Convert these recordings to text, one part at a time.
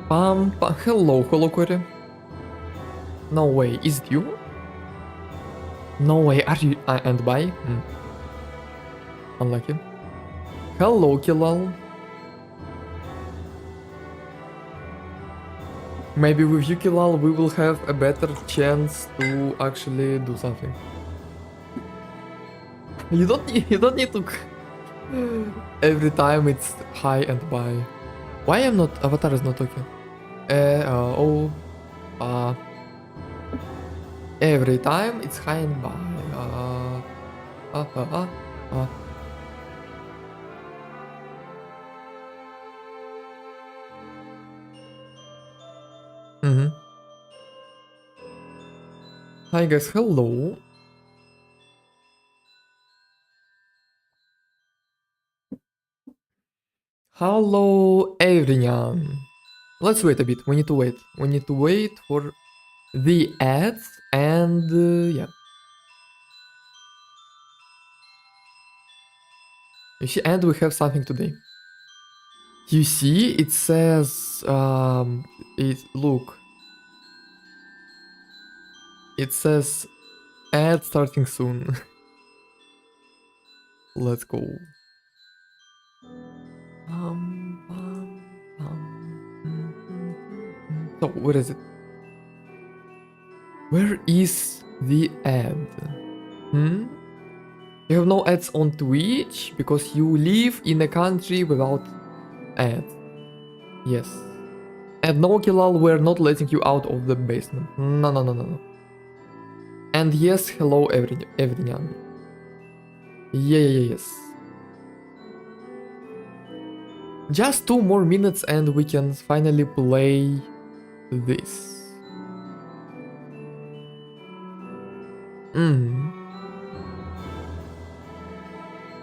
Hello, hello, Corey. No way, is it you? No way, are you and by? Unlucky. Hello, Kilal. Maybe with you, Kilal, we will have a better chance to actually do something. You don't need to every time it's hi and bye. Why am not avatar is not talking? Every time it's hi and bye. Uh, uh, uh, uh. Mm-hmm. Hi guys, hello. Hello everyone. Let's wait a bit. We need to wait. We need to wait for the ads and yeah. You see, and we have something today. You see, it says look. It says ad starting soon. Let's go. So where is it? Where is the ad? You have no ads on Twitch because you live in a country without ads. Yes. And no, Kilal, we're not letting you out of the basement. No, no, no, no, no. And yes, hello everyone. Yes. Just 2 more minutes and we can finally play this.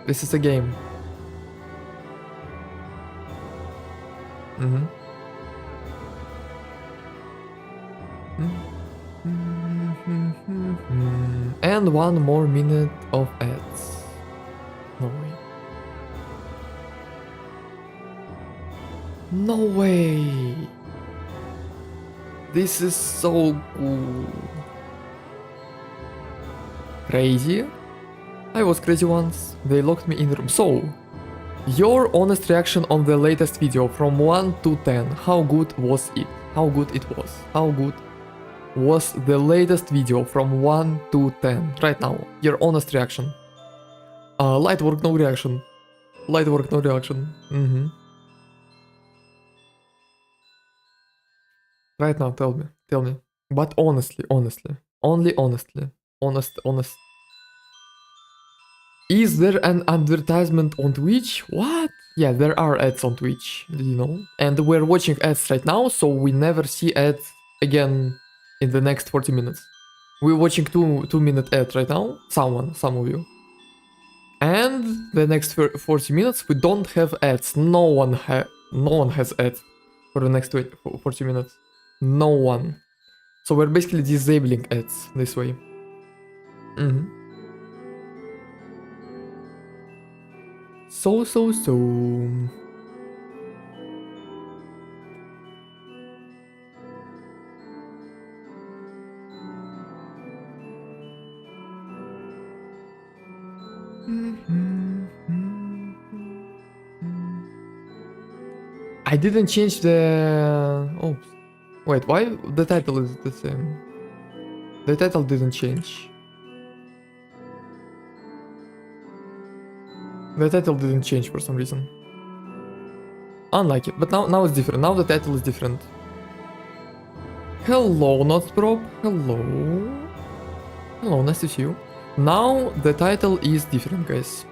This is a game. And 1 more minute of ads. No way. No way. This is so cool. Crazy? I was crazy once. They locked me in the room. So, your honest reaction on the latest video from 1 to 10. How good was it? How good it was? How good was the latest video from 1 to 10? Right now, your honest reaction. Light work, no reaction. Light work, no reaction. Right now, tell me. But honestly. Only honestly. Honest. Is there an advertisement on Twitch? What? Yeah, there are ads on Twitch, did you know? And we're watching ads right now, so we never see ads again in the next 40 minutes. We're watching 2 minute ad right now, some of you. And the next 40 minutes we don't have ads. No one has ads for the next 40 minutes. No one. So we're basically disabling ads this way. So. I didn't change the... Oh, wait, why the title is the same? The title didn't change. The title didn't change for some reason. Unlike it, but now it's different. Now the title is different. Hello, Notprop. Hello. Hello, nice to see you. Now the title is different, guys.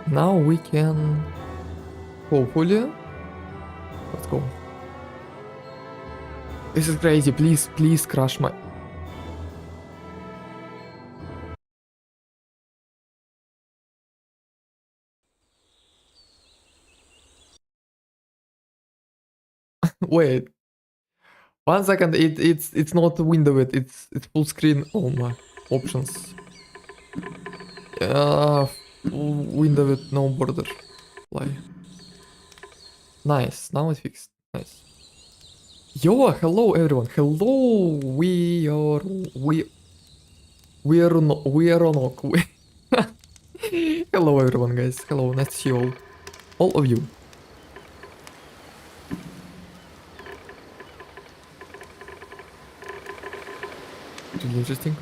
Now we can... Hopefully... Let's go. This is crazy. Please crash my... Wait. 1 second, it's not window it's full screen. Oh my options. Full window with no border. Play. Nice, now it's fixed. Nice. Yo, hello everyone. Hello, we are on. Hello everyone, guys. Hello, nice to see you all of you. Really interesting.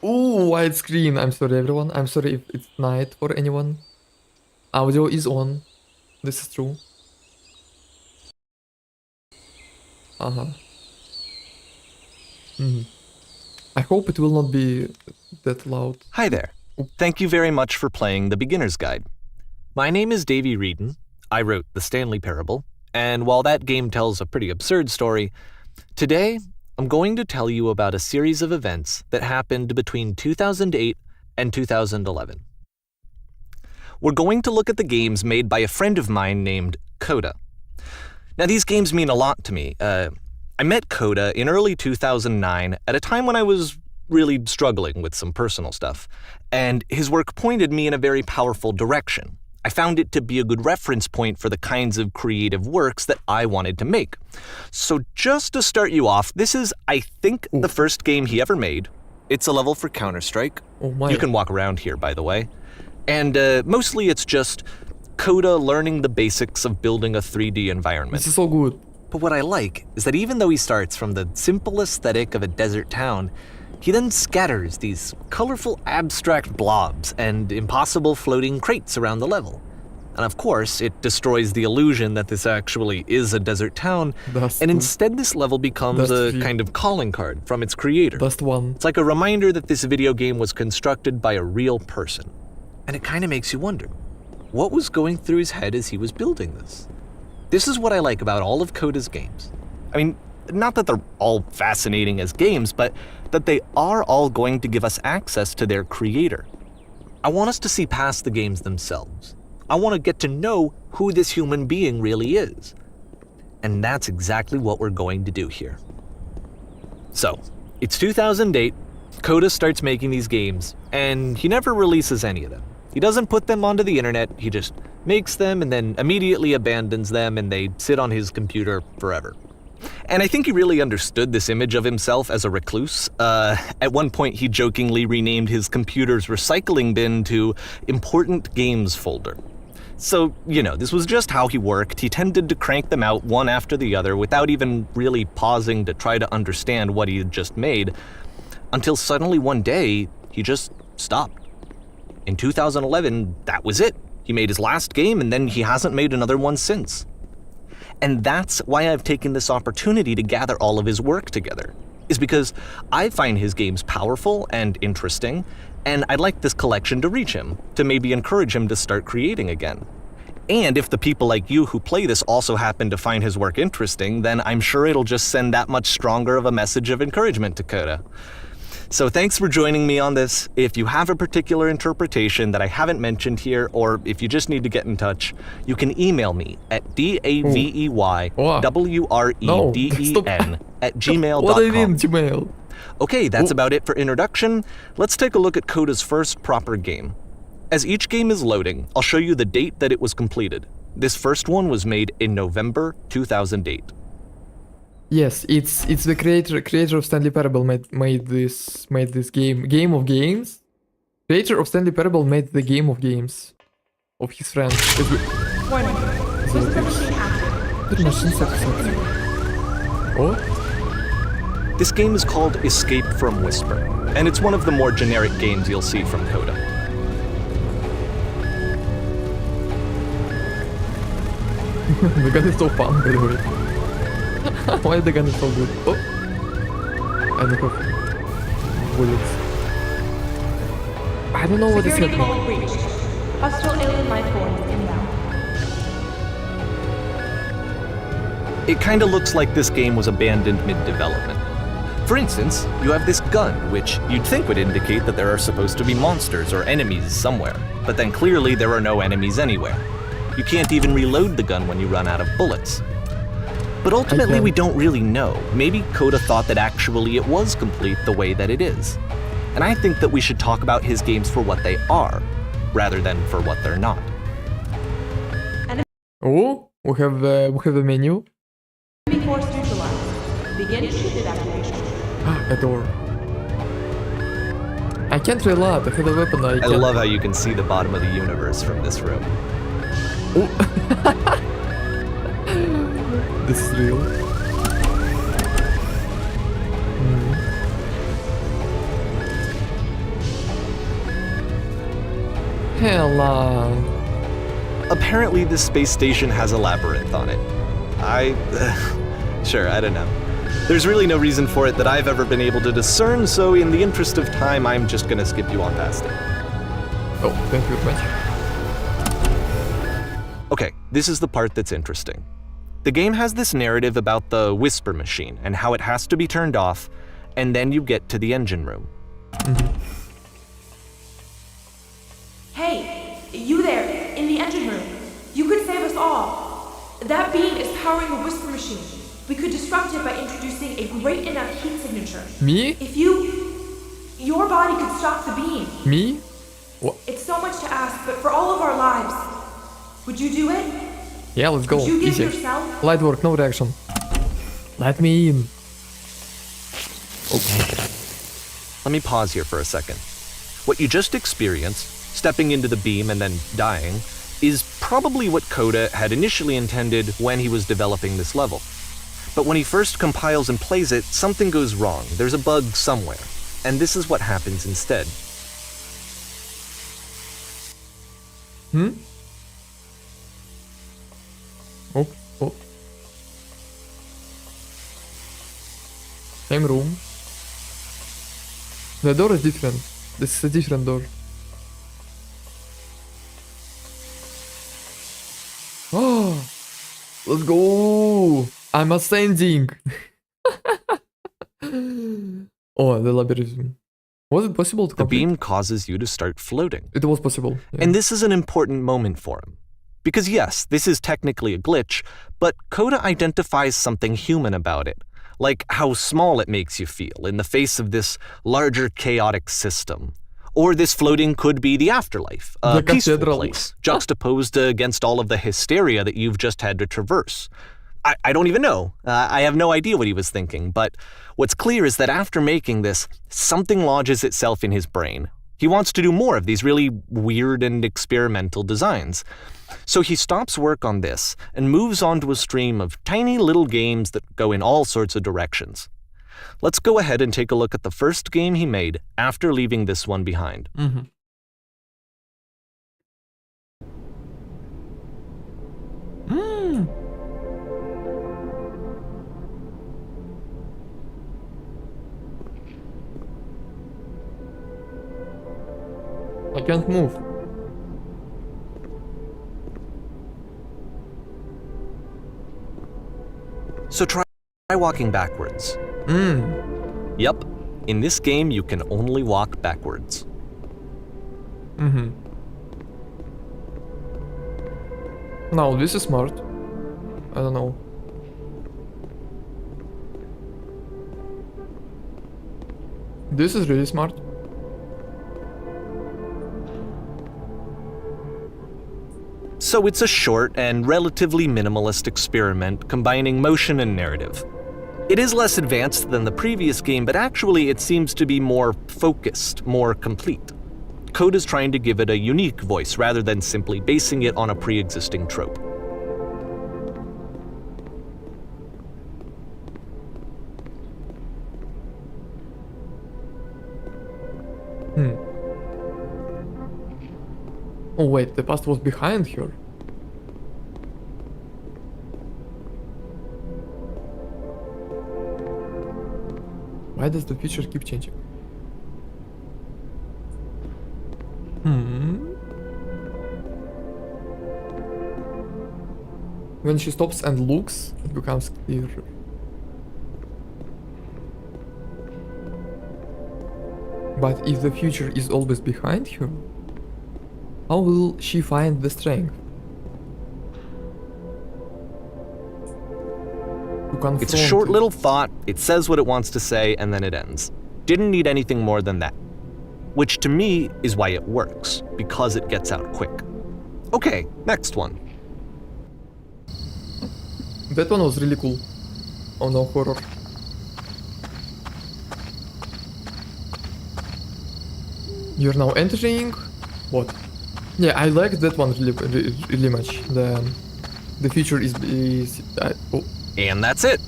Ooh, widescreen. I'm sorry, everyone. I'm sorry if it's night for anyone. Audio is on. This is true. I hope it will not be that loud. Hi there. Thank you very much for playing The Beginner's Guide. My name is Davey Reedon. I wrote The Stanley Parable, and while that game tells a pretty absurd story, today I'm going to tell you about a series of events that happened between 2008 and 2011. We're going to look at the games made by a friend of mine named Coda. Now, these games mean a lot to me. I met Coda in early 2009 at a time when I was really struggling with some personal stuff, and his work pointed me in a very powerful direction. I found it to be a good reference point for the kinds of creative works that I wanted to make. So just to start you off, this is, I think, the first game he ever made. It's a level for Counter-Strike. Oh my. You can walk around here, by the way. And mostly it's just Coda learning the basics of building a 3D environment. This is so good. But what I like is that even though he starts from the simple aesthetic of a desert town, he then scatters these colorful abstract blobs and impossible floating crates around the level. And of course, it destroys the illusion that this actually is a desert town, and instead this level becomes a kind of calling card from its creator. It's like a reminder that this video game was constructed by a real person. And it kind of makes you wonder, what was going through his head as he was building this? This is what I like about all of Coda's games. I mean, not that they're all fascinating as games, but that they are all going to give us access to their creator. I want us to see past the games themselves. I want to get to know who this human being really is. And that's exactly what we're going to do here. So, it's 2008, Coda starts making these games, and he never releases any of them. He doesn't put them onto the internet, he just makes them and then immediately abandons them, and they sit on his computer forever. And I think he really understood this image of himself as a recluse. At one point, he jokingly renamed his computer's recycling bin to Important Games Folder. So, this was just how he worked. He tended to crank them out one after the other without even really pausing to try to understand what he had just made, until suddenly one day, he just stopped. In 2011, that was it. He made his last game, and then he hasn't made another one since. And that's why I've taken this opportunity to gather all of his work together, is because I find his games powerful and interesting, and I'd like this collection to reach him, to maybe encourage him to start creating again. And if the people like you who play this also happen to find his work interesting, then I'm sure it'll just send that much stronger of a message of encouragement to Coda. So thanks for joining me on this. If you have a particular interpretation that I haven't mentioned here, or if you just need to get in touch, you can email me at daveyWreden@gmail.com. What I mean, Gmail. Okay, that's about it for introduction. Let's take a look at Coda's first proper game. As each game is loading, I'll show you the date that it was completed. This first one was made in November 2008. Yes, it's the creator of Stanley Parable made this game of games. Creator of Stanley Parable made the game of games of his friends. Warning. Oh? This game is called Escape from Whisper, and it's one of the more generic games you'll see from Coda. The gun is so fun, by the way. Why the gun is so good? Oh! I don't have bullets. I don't know what is Security happening. code breached. Hostile alien life forms inbound. It kinda looks like this game was abandoned mid-development. For instance, you have this gun, which you'd think would indicate that there are supposed to be monsters or enemies somewhere, but then clearly there are no enemies anywhere. You can't even reload the gun when you run out of bullets. But ultimately, we don't really know. Maybe Coda thought that actually it was complete the way that it is. And I think that we should talk about his games for what they are, rather than for what they're not. Oh, we have a menu. Enemy force neutralized. Begin ship evacuation. A door. I can't reload. I have a weapon. I I can't. love how you can see the bottom of the universe from this room. Oh. This is real. Hella. Apparently, this space station has a labyrinth on it. Sure, I don't know. There's really no reason for it that I've ever been able to discern, so in the interest of time, I'm just gonna skip you on past it. Oh, thank you very much. Okay, this is the part that's interesting. The game has this narrative about the whisper machine and how it has to be turned off, and then you get to the engine room. Hey, you there, in the engine room. You could save us all. That beam is powering a whisper machine. We could disrupt it by introducing a great enough heat signature. Me? If your body could stop the beam. Me? What? It's so much to ask, but for all of our lives, would you do it? Yeah, let's go. Would you give Easy. yourself? Light work, no reaction. Let me in. Let me pause here for a second. What you just experienced, stepping into the beam and then dying, is probably what Coda had initially intended when he was developing this level. But when he first compiles and plays it, something goes wrong. There's a bug somewhere. And this is what happens instead. Oh, oh. Same room. The door is different. This is a different door. Oh, let's go! I'm ascending. Oh, the labyrinth. Was it possible to The complete? beam causes you to start floating. It was possible. Yeah. And this is an important moment for him. Because yes, this is technically a glitch, but Coda identifies something human about it. Like how small it makes you feel in the face of this larger chaotic system. Or this floating could be the afterlife, a The peaceful cathedral. place, juxtaposed against all of the hysteria that you've just had to traverse. I don't even know. I have no idea what he was thinking, but what's clear is that after making this, something lodges itself in his brain. He wants to do more of these really weird and experimental designs. So he stops work on this and moves on to a stream of tiny little games that go in all sorts of directions. Let's go ahead and take a look at the first game he made after leaving this one behind. I can't move. So try walking backwards. Yep, in this game you can only walk backwards. No, this is smart. I don't know. This is really smart. So it's a short and relatively minimalist experiment combining motion and narrative. It is less advanced than the previous game, but actually it seems to be more focused, more complete. Code is trying to give it a unique voice rather than simply basing it on a pre-existing trope. Oh wait, the past was behind her. Why does the future keep changing? When she stops and looks, it becomes clearer. But if the future is always behind her, how will she find the strength to confront It's a short it? little thought, it says what it wants to say, and then it ends. Didn't need anything more than that. which to me is why it works, because it gets out quick. Okay, next one. That one was really cool. Oh no, horror. You're now entering. What? Yeah, I like that one really much. The feature is oh. And that's it.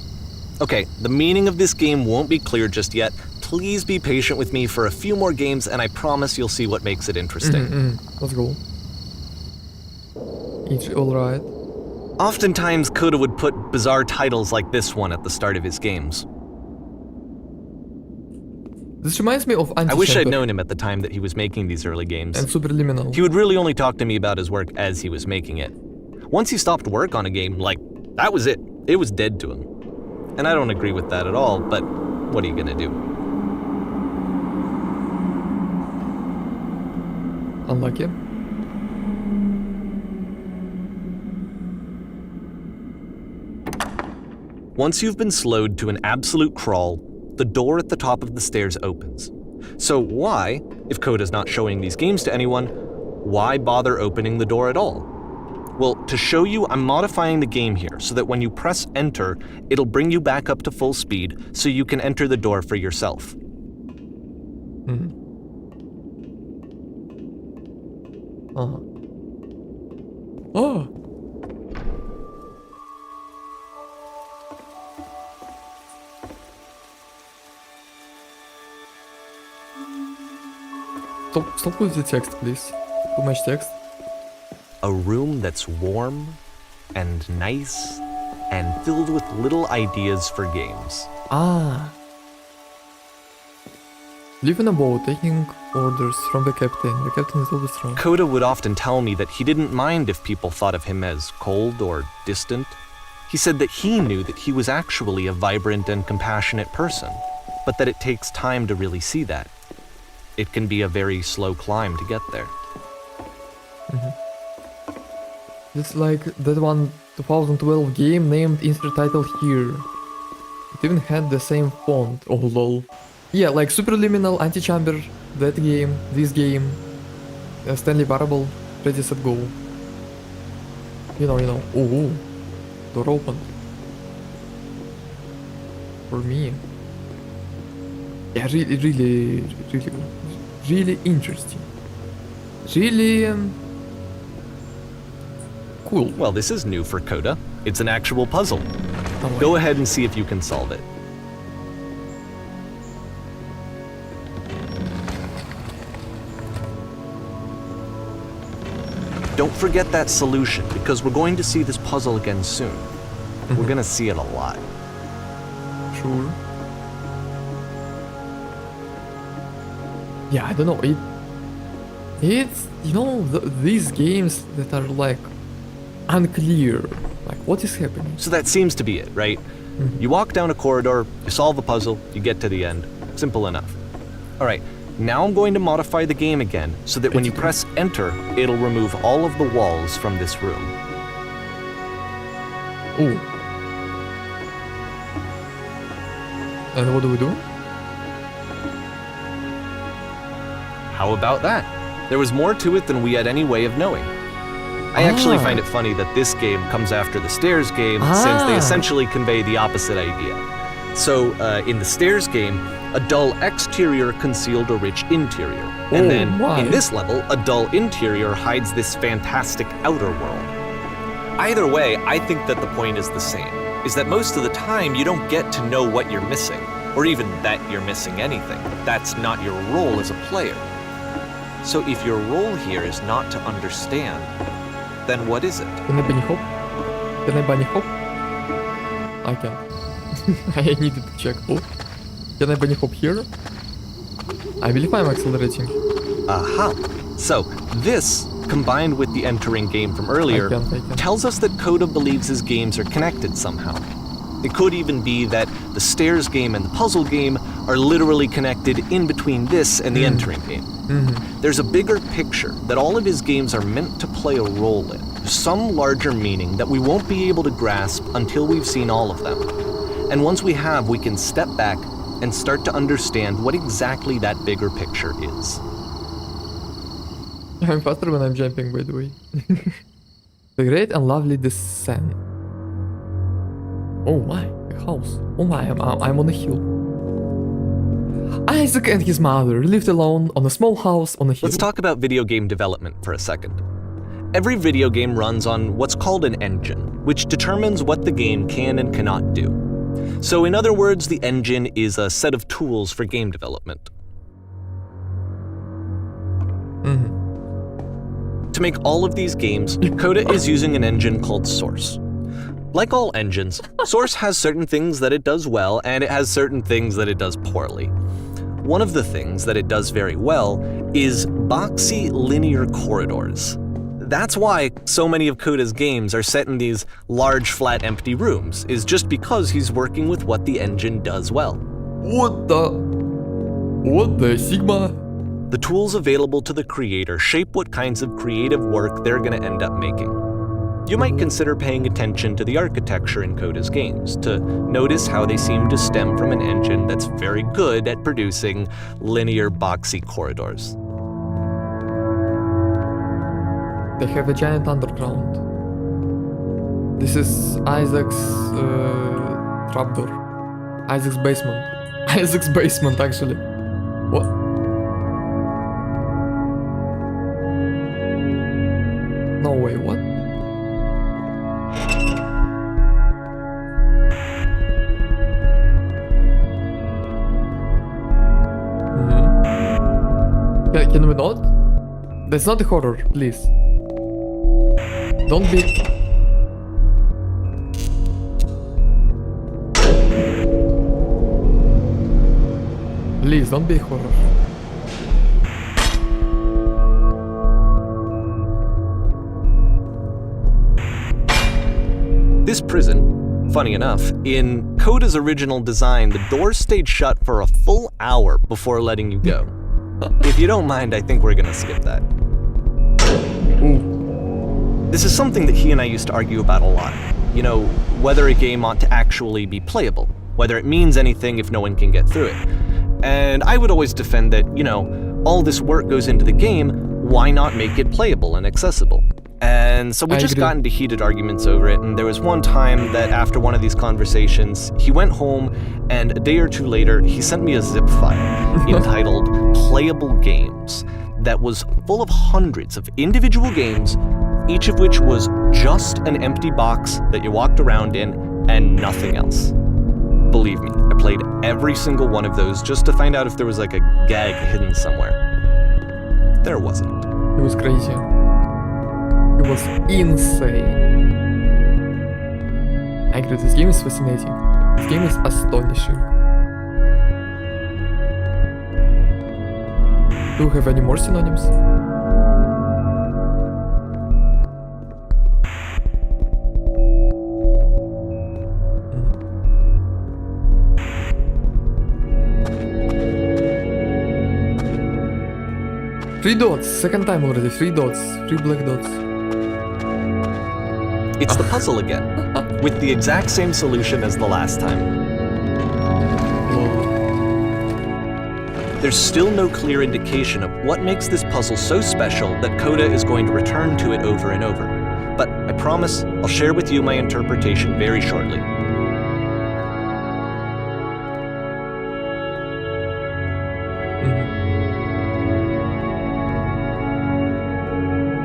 Okay, the meaning of this game won't be clear just yet. Please be patient with me for a few more games, and I promise you'll see what makes it interesting. Let's go. It's alright. Oftentimes, Coda would put bizarre titles like this one at the start of his games. This reminds me of Anti-Chamber. I wish I'd known him at the time that he was making these early games. And Superliminal. He would really only talk to me about his work as he was making it. Once he stopped work on a game, that was it. It was dead to him. And I don't agree with that at all, but what are you gonna do? Unlucky. Once you've been slowed to an absolute crawl, the door at the top of the stairs opens. So why, if Coda's not showing these games to anyone, why bother opening the door at all? Well, to show you, I'm modifying the game here so that when you press enter, it'll bring you back up to full speed so you can enter the door for yourself. Oh! Stop with the text, please. Too much text. A room that's warm and nice and filled with little ideas for games. Live in a boat, taking orders from the captain. The captain is always strong. Coda would often tell me that he didn't mind if people thought of him as cold or distant. He said that he knew that he was actually a vibrant and compassionate person, but that it takes time to really see that. It can be a very slow climb to get there. It's like that one 2012 game named insert title here. It even had the same font. Oh lol. Yeah, like Superliminal, Anti-Chamber, that game, this game, Stanley Parable, Ready Set Go. You know. Oh, door opened. For me. Yeah, really interesting. Really cool. Well, this is new for Coda. It's an actual puzzle. Oh, Go ahead and see if you can solve it. Don't forget that solution, because we're going to see this puzzle again soon. We're gonna see it a lot. Sure. Yeah, I don't know. It's these games that are like unclear. Like, what is happening? So that seems to be it, right? You walk down a corridor, you solve a puzzle, you get to the end. Simple enough. All right, now I'm going to modify the game again so that when you press enter, it'll remove all of the walls from this room. Oh. And what do we do? How about that? There was more to it than we had any way of knowing. I actually find it funny that this game comes after the Stairs game since they essentially convey the opposite idea. So, in the Stairs game, a dull exterior concealed a rich interior. And then, in this level, a dull interior hides this fantastic outer world. Either way, I think that the point is the same, is that most of the time you don't get to know what you're missing, or even that you're missing anything. That's not your role as a player. So if your role here is not to understand, then what is it? Can I bunny hop? Can I bunny hop? I can. I needed to check. Oh. Can I bunny hop here? I believe I'm accelerating. Aha! So, this, combined with the entering game from earlier, I can. tells us that Coda believes his games are connected somehow. It could even be that the Stairs game and the puzzle game are literally connected in between this and the entering game. There's a bigger picture that all of his games are meant to play a role in, some larger meaning that we won't be able to grasp until we've seen all of them. And once we have, we can step back and start to understand what exactly that bigger picture is. I'm faster when I'm jumping, by the way. The great and lovely descent. Oh my, a house. Oh my, I'm on a hill. Isaac and his mother lived alone on a small house on a hill. Let's talk about video game development for a second. Every video game runs on what's called an engine, which determines what the game can and cannot do. So in other words, the engine is a set of tools for game development. To make all of these games, Coda is using an engine called Source. Like all engines, Source has certain things that it does well, and it has certain things that it does poorly. One of the things that it does very well is boxy linear corridors. That's why so many of Coda's games are set in these large, flat, empty rooms, is just because he's working with what the engine does well. What the Sigma? The tools available to the creator shape what kinds of creative work they're going to end up making. You might consider paying attention to the architecture in Coda's games to notice how they seem to stem from an engine that's very good at producing linear, boxy corridors. They have a giant underground. This is Isaac's trapdoor. Isaac's basement. Isaac's basement, actually. What? No way, what? Can we not? That's not a horror, please. Don't be... Please, don't be a horror. This prison, funny enough, in Coda's original design, the doors stayed shut for a full hour before letting you go. If you don't mind, I think we're gonna skip that. Ooh. This is something that he and I used to argue about a lot. You know, whether a game ought to actually be playable, whether it means anything if no one can get through it. And I would always defend that, you know, all this work goes into the game, why not make it playable and accessible? And so we just got into heated arguments over it, and there was one time that after one of these conversations, he went home, and a day or two later, he sent me a zip file entitled Playable Games that was full of hundreds of individual games, each of which was just an empty box that you walked around in and nothing else. Believe me, I played every single one of those just to find out if there was like a gag hidden somewhere. There wasn't. It was crazy. It was insane. I agree, this game is fascinating. This game is astonishing. Do you have any more synonyms? Three dots, second time already, 3 dots, 3 black dots. It's the puzzle again, with the exact same solution as the last time. There's still no clear indication of what makes this puzzle so special that Coda is going to return to it over and over. But I promise I'll share with you my interpretation very shortly.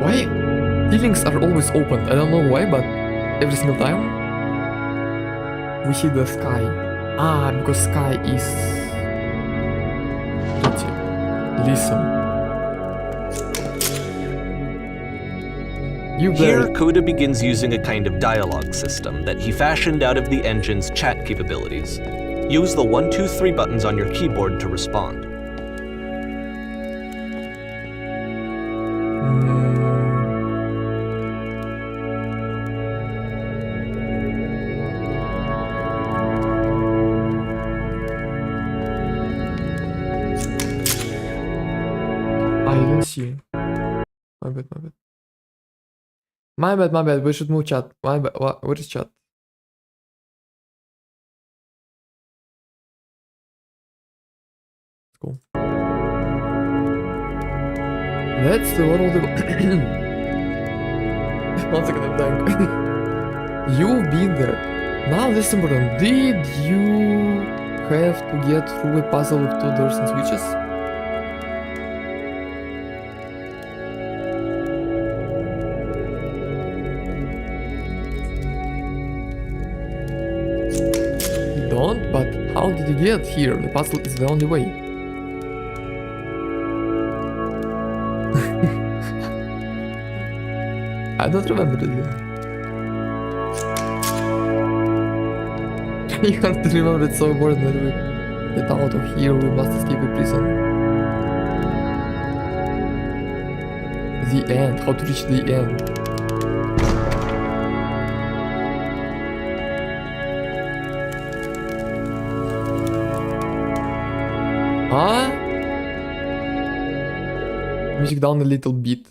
Why ceilings are always open? I don't know why, but every single time we see the sky. Ah, because sky is pretty. Listen. Here, Coda begins using a kind of dialogue system that he fashioned out of the engine's chat capabilities. Use the 1, 2, 3 buttons on your keyboard to respond. I didn't see. My bad, my bad. My bad, my bad. We should move chat. My bad. Where is chat? Let's go. That's the one of the... One second, I'm dying. You've been there. Now this is important. Did you have to get through a puzzle with 2 doors and switches? You don't? But how did you get here? The puzzle is the only way. I don't remember it yet. You have to remember it's so important that we get out of here, we must escape the prison. The end, how to reach the end. Huh? Music down a little bit.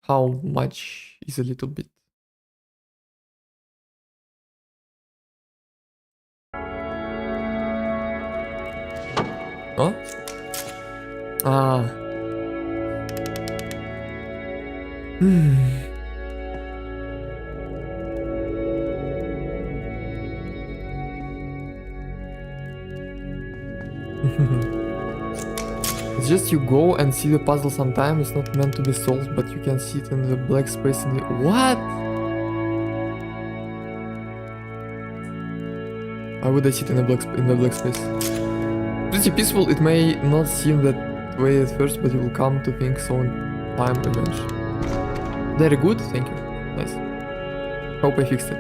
How much is a little bit? Huh? Ah. It's just you go and see the puzzle sometime, it's not meant to be solved, but you can see it in the black space in the... What? Why would I sit in the black space? Pretty peaceful, it may not seem that way at first, but you will come to think so in time eventually. Very good, thank you. Nice. Hope I fixed it.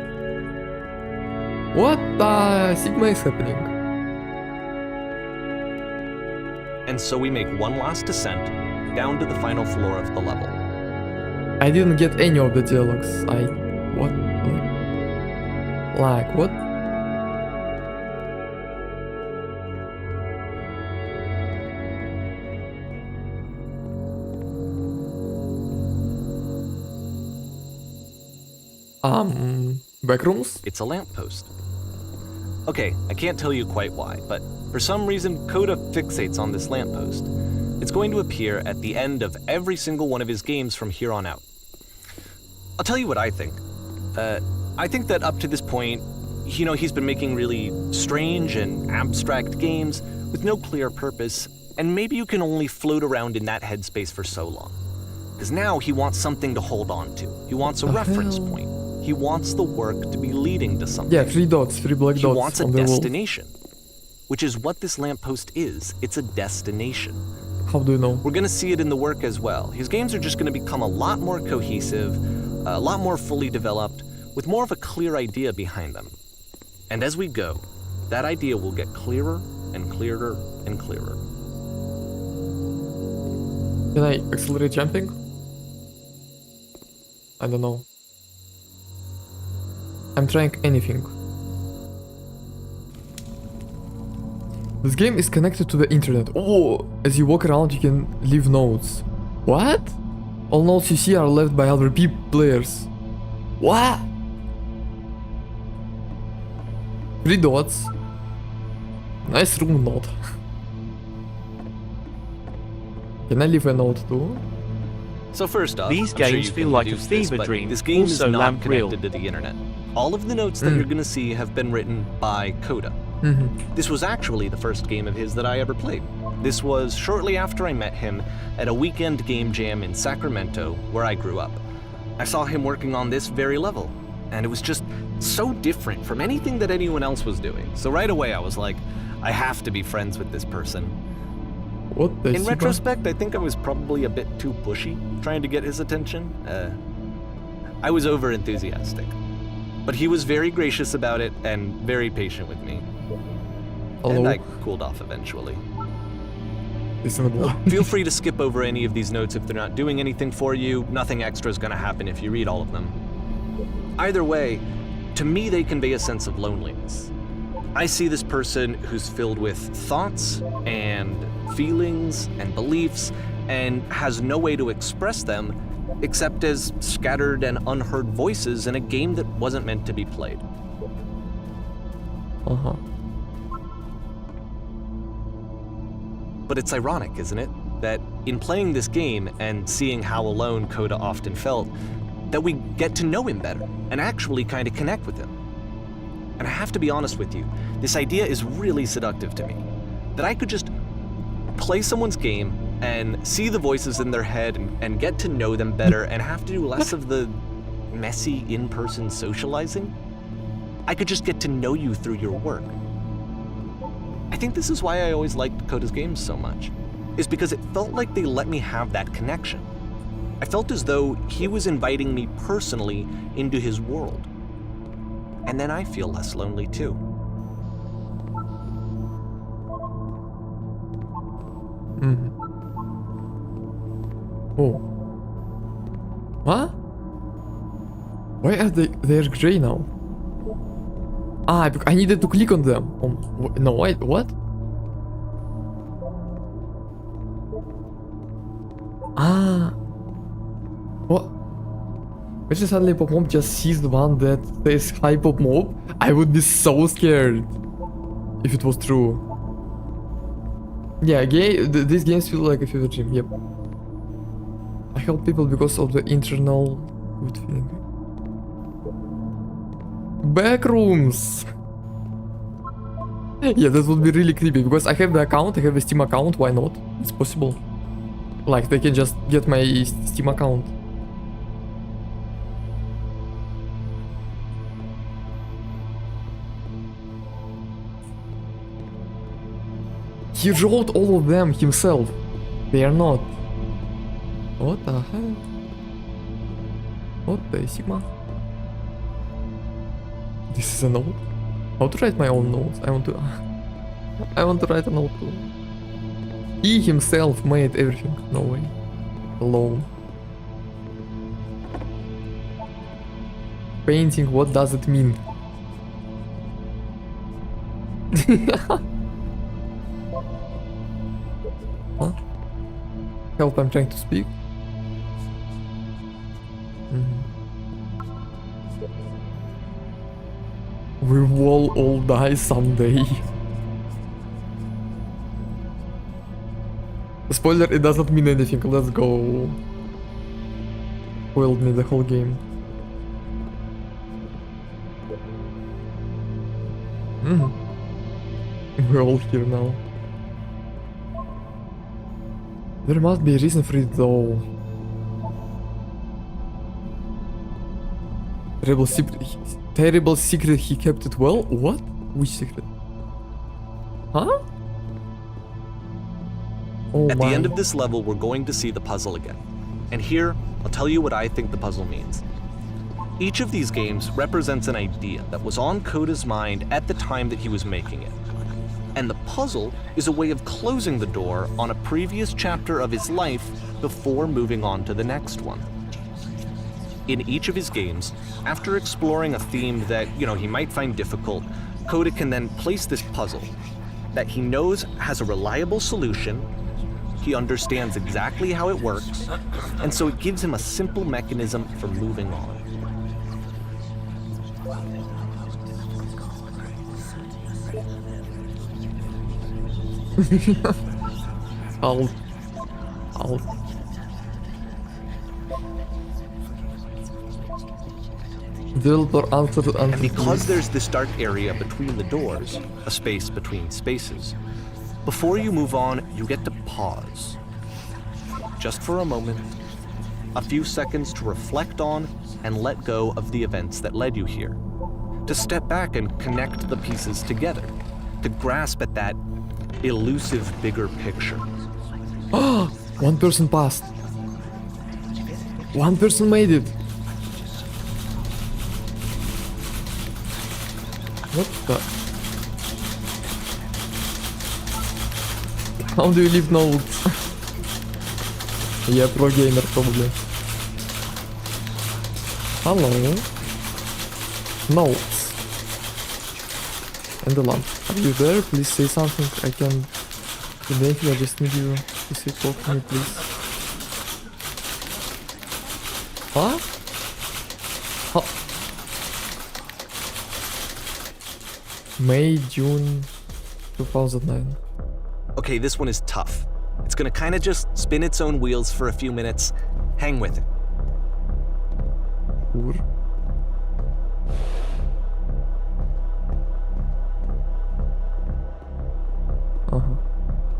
What the Sigma is happening? And so we make one last descent down to the final floor of the level. I didn't get any of the dialogues. What? Like, what? Backrooms? It's a lamppost. Okay, I can't tell you quite why, but for some reason, Coda fixates on this lamppost. It's going to appear at the end of every single one of his games from here on out. I'll tell you what I think. I think that up to this point, you know, he's been making really strange and abstract games with no clear purpose, and maybe you can only float around in that headspace for so long. Because now he wants something to hold on to. He wants a reference point. He wants the work to be leading to something. Yeah, 3 dots, 3 black dots. He wants a on the wall. destination, which is what this lamppost is. It's a destination. How do you know? We're going to see it in the work as well. His games are just going to become a lot more cohesive, a lot more fully developed, with more of a clear idea behind them. And as we go, that idea will get clearer and clearer and clearer. Can I accelerate jumping? I don't know. I'm trying anything. This game is connected to the internet. Oh, as you walk around you can leave notes. What? All notes you see are left by other players. What? 3 dots. Nice room note. Can I leave a note too? So first off, These I'm sure games you feel can like a deduce this, fever but dream, This game is also not lamp real. connected to the internet. All of the notes that you're going to see have been written by Coda. This was actually the first game of his that I ever played. This was shortly after I met him at a weekend game jam in Sacramento, where I grew up. I saw him working on this very level, and it was just so different from anything that anyone else was doing. So right away I was like, I have to be friends with this person. What the In Sigma? retrospect, I think I was probably a bit too pushy, trying to get his attention. I was over-enthusiastic. But he was very gracious about it and very patient with me. Hello? And I cooled off eventually. Listenable. Feel free to skip over any of these notes if they're not doing anything for you. Nothing extra is going to happen if you read all of them. Either way, to me they convey a sense of loneliness. I see this person who's filled with thoughts and feelings and beliefs and has no way to express them except as scattered and unheard voices in a game that wasn't meant to be played. Uh-huh. But it's ironic, isn't it? that in playing this game and seeing how alone Coda often felt, that we get to know him better and actually kind of connect with him. And I have to be honest with you, this idea is really seductive to me. That I could just play someone's game and see the voices in their head and get to know them better and have to do less of the messy in-person socializing. I could just get to know you through your work. I think this is why I always liked Coda's games so much, is because it felt like they let me have that connection. I felt as though he was inviting me personally into his world. And then I feel less lonely too. Oh. What? Why are they're gray now? Ah, I needed to click on them. No, wait, what? Ah. What? Imagine suddenly Pop Mob just sees the one that says hi Pop Mob. I would be so scared if it was true. Yeah, these games feel like a fever dream, yep. I help people because of the internal good feeling. Backrooms! Yeah, that would be really creepy because I have the account, I have the Steam account, why not? It's possible. Like, they can just get my Steam account. He wrote all of them himself. They are not. What the hell? What the Sigma? This is a note? How to write my own notes? I want to write a note too. He himself made everything. No way. Alone. Painting, what does it mean? Huh? Help, I'm trying to speak. We will all die someday. Spoiler, it doesn't mean anything, let's go. Spoiled me the whole game. We're all here now. There must be a reason for it though. Terrible secret, he kept it well? What? Which secret? Huh? Oh At the end of this level, we're going to see the puzzle again. And here, I'll tell you what I think the puzzle means. Each of these games represents an idea that was on Coda's mind at the time that he was making it. And the puzzle is a way of closing the door on a previous chapter of his life before moving on to the next one. In each of his games, after exploring a theme that, he might find difficult, Coda can then place this puzzle that he knows has a reliable solution, he understands exactly how it works, and so it gives him a simple mechanism for moving on. I'll And because there's this dark area between the doors, a space between spaces, before you move on, you get to pause. Just for a moment, a few seconds to reflect on and let go of the events that led you here. To step back and connect the pieces together. To grasp at that elusive bigger picture. Oh, one person passed. One person made it. What the? How do you leave notes? Yeah, pro gamer probably. Hello. Notes. And the lamp. Are you there? Please say something. I can... Thank you, I just need you to say talk to me, please. Huh? Huh? May, June 2009. Okay, this one is tough. It's It's gonna kinda just spin its own wheels for a few minutes. Hang with it. Cool. Uh-huh.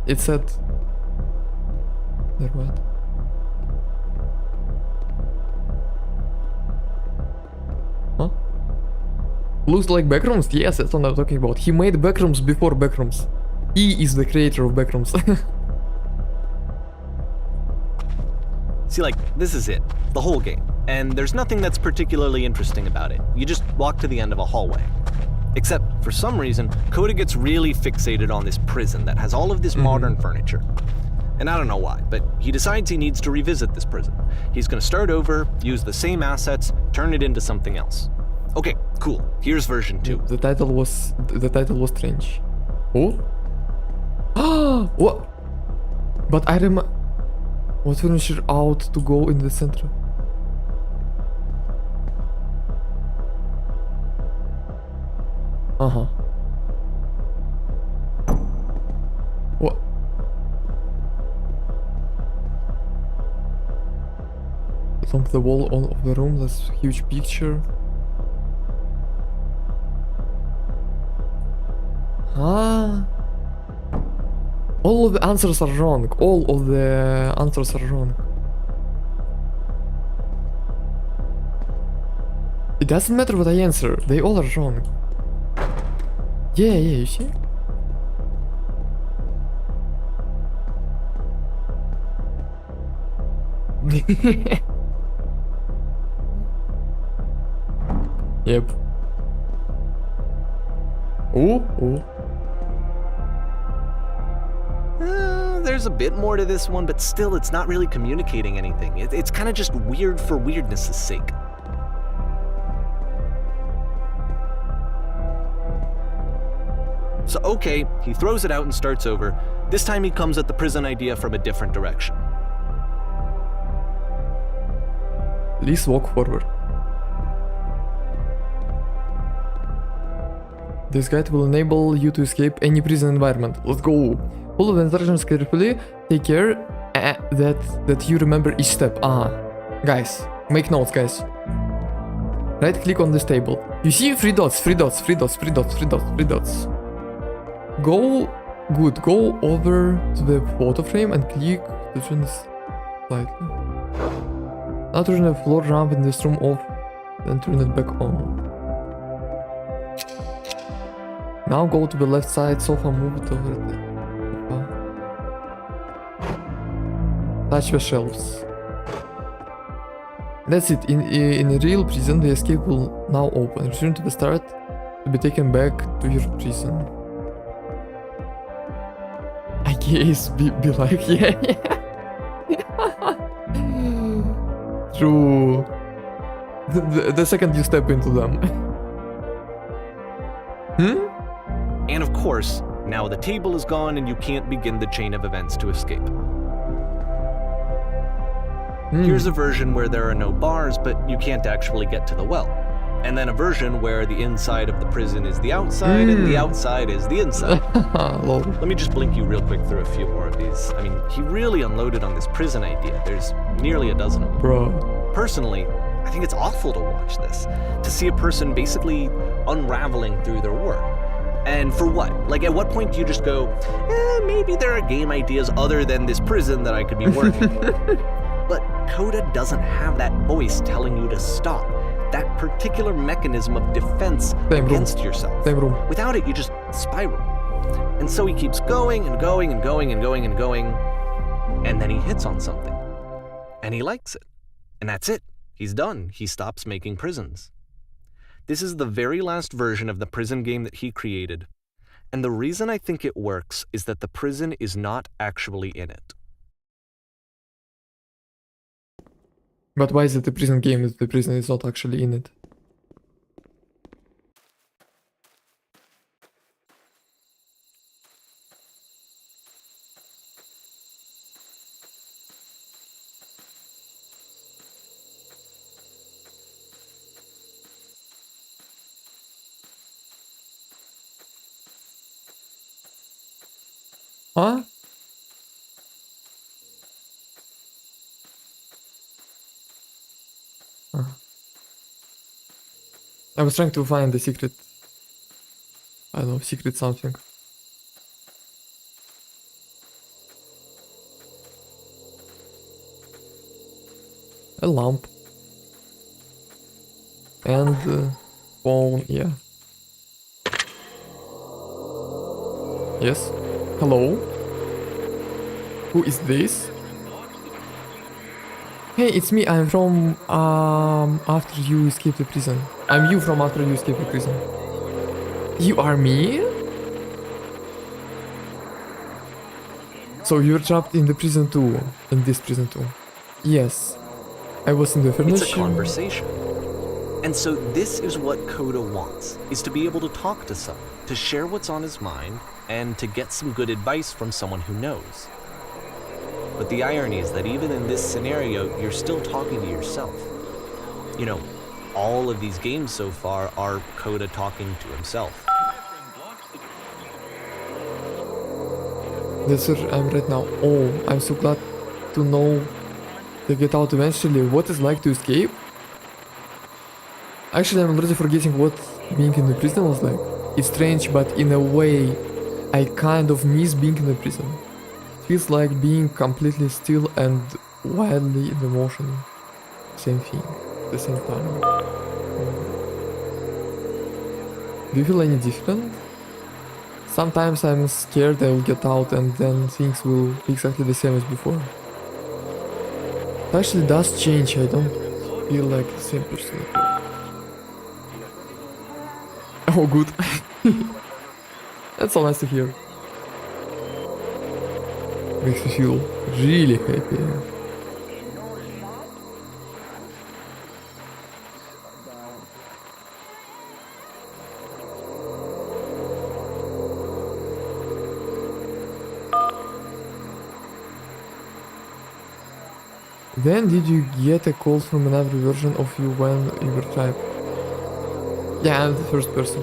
It said... Never mind. Huh? Looks like Backrooms? Yes, that's what I'm talking about. He made Backrooms before Backrooms. He is the creator of Backrooms. See, like, this is it. The whole game. And there's nothing that's particularly interesting about it. You just walk to the end of a hallway. Except, for some reason, Coda gets really fixated on this prison that has all of this modern furniture. And I don't know why, but he decides he needs to revisit this prison. He's gonna start over, use the same assets, turn it into something else. Okay, cool. Here's version 2. The title was strange. Oh? Ah! What? But I remember... Was furniture out to go in the center? Uh-huh. What? Along the wall of the room, that's a huge picture. Ah. All of the answers are wrong. All of the answers are wrong. It doesn't matter what I answer. They all are wrong. Yeah, you see? Yep. Oh. There's a bit more to this one, but still it's not really communicating anything. It's kind of just weird for weirdness' sake. So okay, he throws it out and starts over. This time he comes at the prison idea from a different direction. Please walk forward. This guide will enable you to escape any prison environment. Let's go. Follow the instructions carefully. Take care that you remember each step. Guys, make notes, guys. Right click on this table. You see 3 dots, 3 dots, 3 dots, 3 dots, 3 dots, 3 dots. Go over to the photo frame and click to turn this slightly. Now turn the floor ramp in this room off, then turn it back on. Now go to the left side sofa, move it over the sofa. Touch the shelves. That's it. In a real prison, the escape will now open. Return to the start to be taken back to your prison. I guess be like, yeah. True. The second you step into them. And of course, now the table is gone and you can't begin the chain of events to escape. Here's a version where there are no bars, but you can't actually get to the well. And then a version where the inside of the prison is the outside and the outside is the inside. Let me just blink you real quick through a few more of these. I mean, he really unloaded on this prison idea. There's nearly a dozen of them. Bro. Personally, I think it's awful to watch this. To see a person basically unraveling through their work. And for what? Like, at what point do you just go, maybe there are game ideas other than this prison that I could be working with. But Coda doesn't have that voice telling you to stop. That particular mechanism of defense against yourself. Without it, you just spiral. And so he keeps going and going and going and going and going, and then he hits on something. And he likes it. And that's it. He's done. He stops making prisons. This is the very last version of the prison game that he created. And the reason I think it works is that the prison is not actually in it. But why is it a prison game if the prison is not actually in it? Huh? I was trying to find the secret. I don't know, secret something. A lamp. And phone, yeah. Yes. Hello? Who is this? Hey, it's me. I'm from after you escape the prison. I'm you from after you escape the prison. You are me? So you're trapped in the prison too. In this prison too. Yes. I was in the furniture. It's a conversation. And so this is what Coda wants, is to be able to talk to someone, to share what's on his mind, and to get some good advice from someone who knows. But the irony is that even in this scenario, you're still talking to yourself. You know, all of these games so far are Coda talking to himself. That's where I'm right now. Oh, I'm so glad to know to get out eventually. What it's like to escape? Actually, I'm already forgetting what being in the prison was like. It's strange, but in a way, I kind of miss being in the prison. It feels like being completely still and wildly in the motion. Same thing, at the same time. Do you feel any different? Sometimes I'm scared I will get out and then things will be exactly the same as before. It actually does change, I don't feel like the same person. Oh, good. That's so nice to hear. Makes me feel really happy. Then did you get a call from another version of you when you were trapped? Yeah, I'm the first person.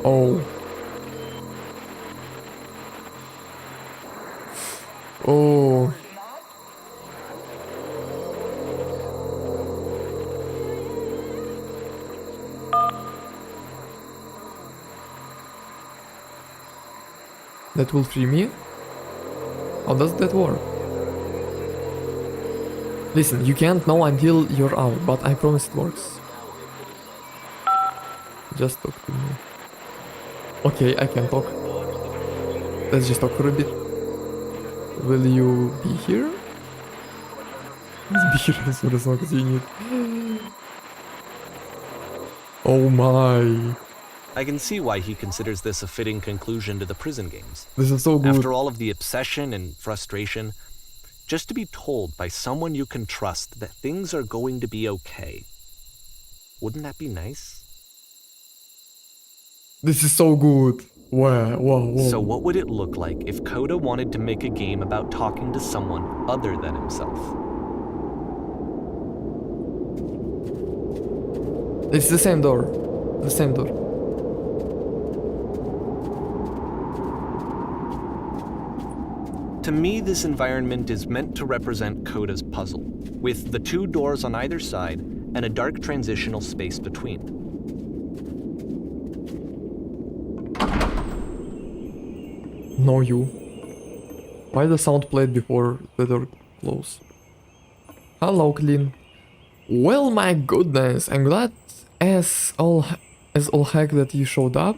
Oh. Oh. That will free me? How does that work? Listen, you can't know until you're out, but I promise it works. Just talk to me. Okay, I can talk. Let's just talk for a bit. Will you be here? Be here as long as you need. Oh my. I can see why he considers this a fitting conclusion to the prison games. This is so good. After all of the obsession and frustration, just to be told by someone you can trust that things are going to be okay. Wouldn't that be nice? This is so good. Wow, wow, wow. So what would it look like if Coda wanted to make a game about talking to someone other than himself? It's the same door. The same door. To me, this environment is meant to represent Coda's puzzle, with the two doors on either side and a dark transitional space between. No, you. Why the sound played before the door closed? Hello, Clean. Well, my goodness, I'm glad as all heck that you showed up.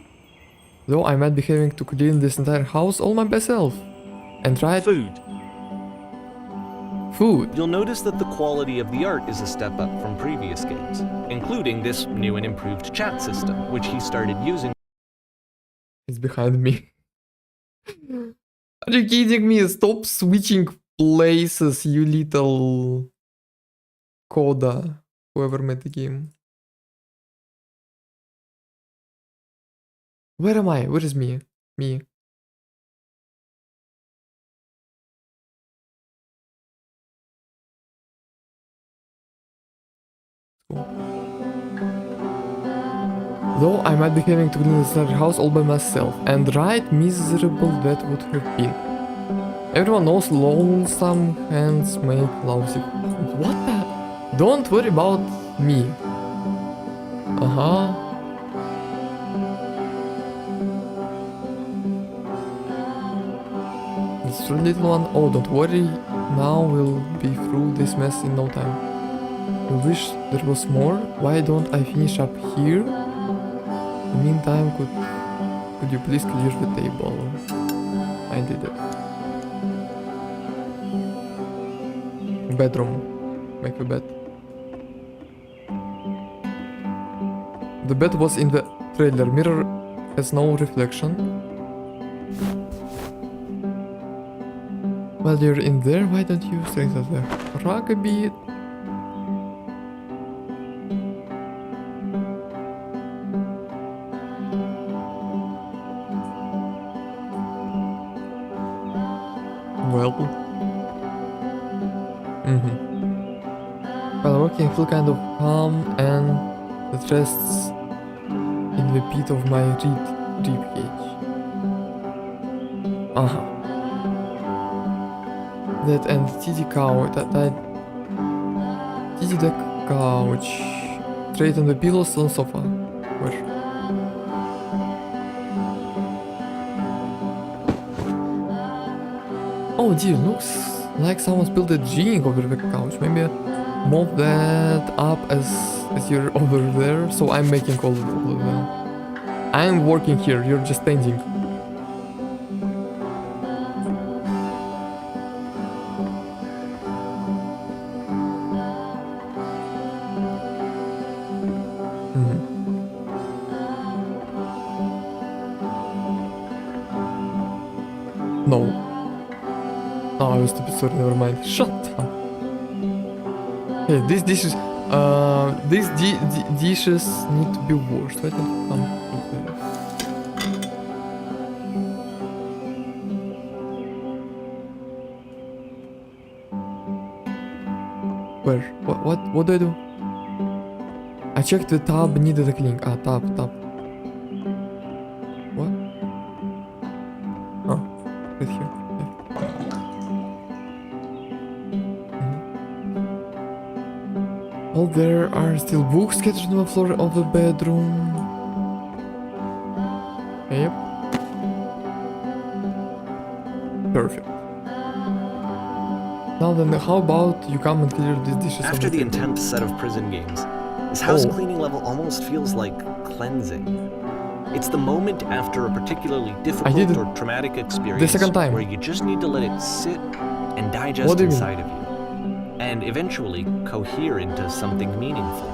Though I might be having to clean this entire house all my best self. And try Food. Food. You'll notice that the quality of the art is a step up from previous games, including this new and improved chat system, which he started using. It's behind me. Are you kidding me? Stop switching places, you little Coda, whoever made the game. Where am I? Where is me? Me. Though I might be having to clean this entire house all by myself. And right miserable that would have been. Everyone knows lonesome hands make lousy food. What the? Don't worry about me. Uh-huh. This little one. Oh, don't worry. Now we'll be through this mess in no time. I wish there was more. Why don't I finish up here? In the meantime, could you please clear the table? I did it. Bedroom. Make a bed. The bed was in the trailer. Mirror has no reflection. While you're in there, why don't you strengthen the rug a bit? Well. While working, I feel kind of calm and it rests in the pit of my rib cage. Uh-huh. That and titty couch, titty the couch, straight on the pillows on sofa. Where? Oh dear, looks like someone spilled a drink over the couch. Maybe mop that up as you're over there. So I'm making all of that. I'm working here, you're just standing. No. Oh, I was stupid, sorry, never mind. Shut up. Hey, these dishes, dishes need to be washed. Why don't you come here? Where? What do I do? I checked the tub needed a cleaning. Ah, tub. What? Oh, right here. Oh, there are still books scattered on the floor of the bedroom. Yep. Perfect. Now then, how about you come and clear these dishes? After the intense set of prison games, this house cleaning level almost feels like cleansing. It's the moment after a particularly difficult or traumatic experience the second time. Where you just need to let it sit and digest inside of you. And eventually cohere into something meaningful.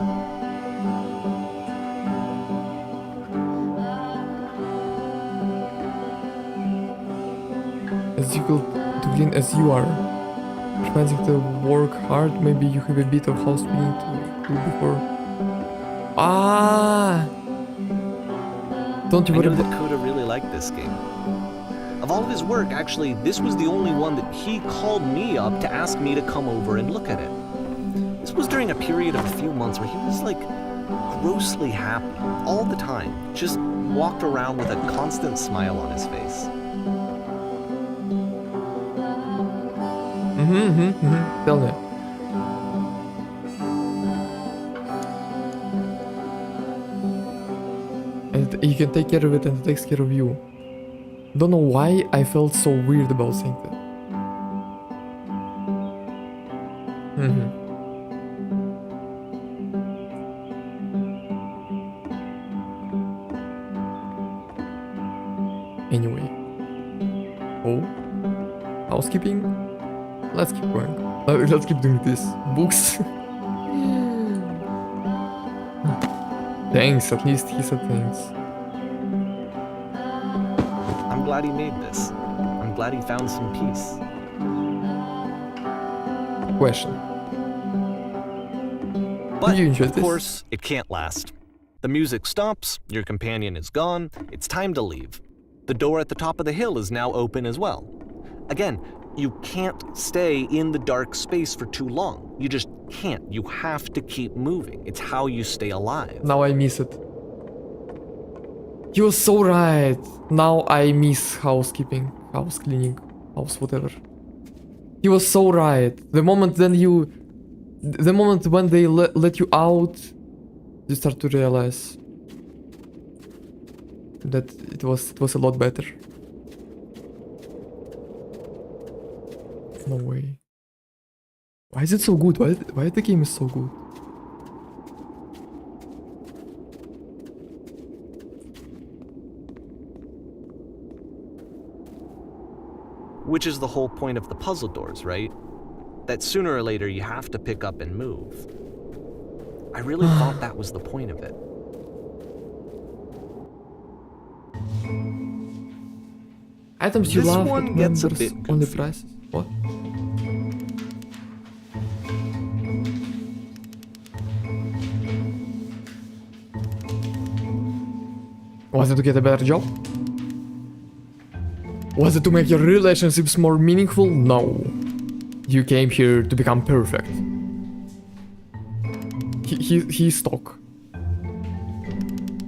As difficult to clean as you are, trying to work hard, maybe you have a bit of house cleaning to do before. Ah! Don't you worry. I know that Coda really liked this game. Of all of his work, actually, this was the only one that he called me up to ask me to come over and look at it. This was during a period of a few months where he was like grossly happy all the time, just walked around with a constant smile on his face. Tell me. And you can take care of it and it takes care of you. Don't know why I felt so weird about saying that. Anyway. Oh. Housekeeping? Let's keep going. Let's keep doing this. Books. Thanks, at least he said thanks. I'm glad he made this. I'm glad he found some peace. Question. But, you enjoy of this? course, it can't last. The music stops, your companion is gone, it's time to leave. The door at the top of the hill is now open as well. Again, you can't stay in the dark space for too long. You just can't. You have to keep moving. It's how you stay alive. Now I miss it. He was so right. Now I miss housekeeping, house cleaning, house whatever. He was so right. The moment when they let you out, you start to realize that it was a lot better. No way. Why is it so good? Why the game is so good? Which is the whole point of the puzzle doors, right? That sooner or later you have to pick up and move. I really thought that was the point of it. Items you This love one at gets a members bit only goofy. prices. What? Was it to get a better job? Was it to make your relationships more meaningful? No. You came here to become perfect. He's stuck.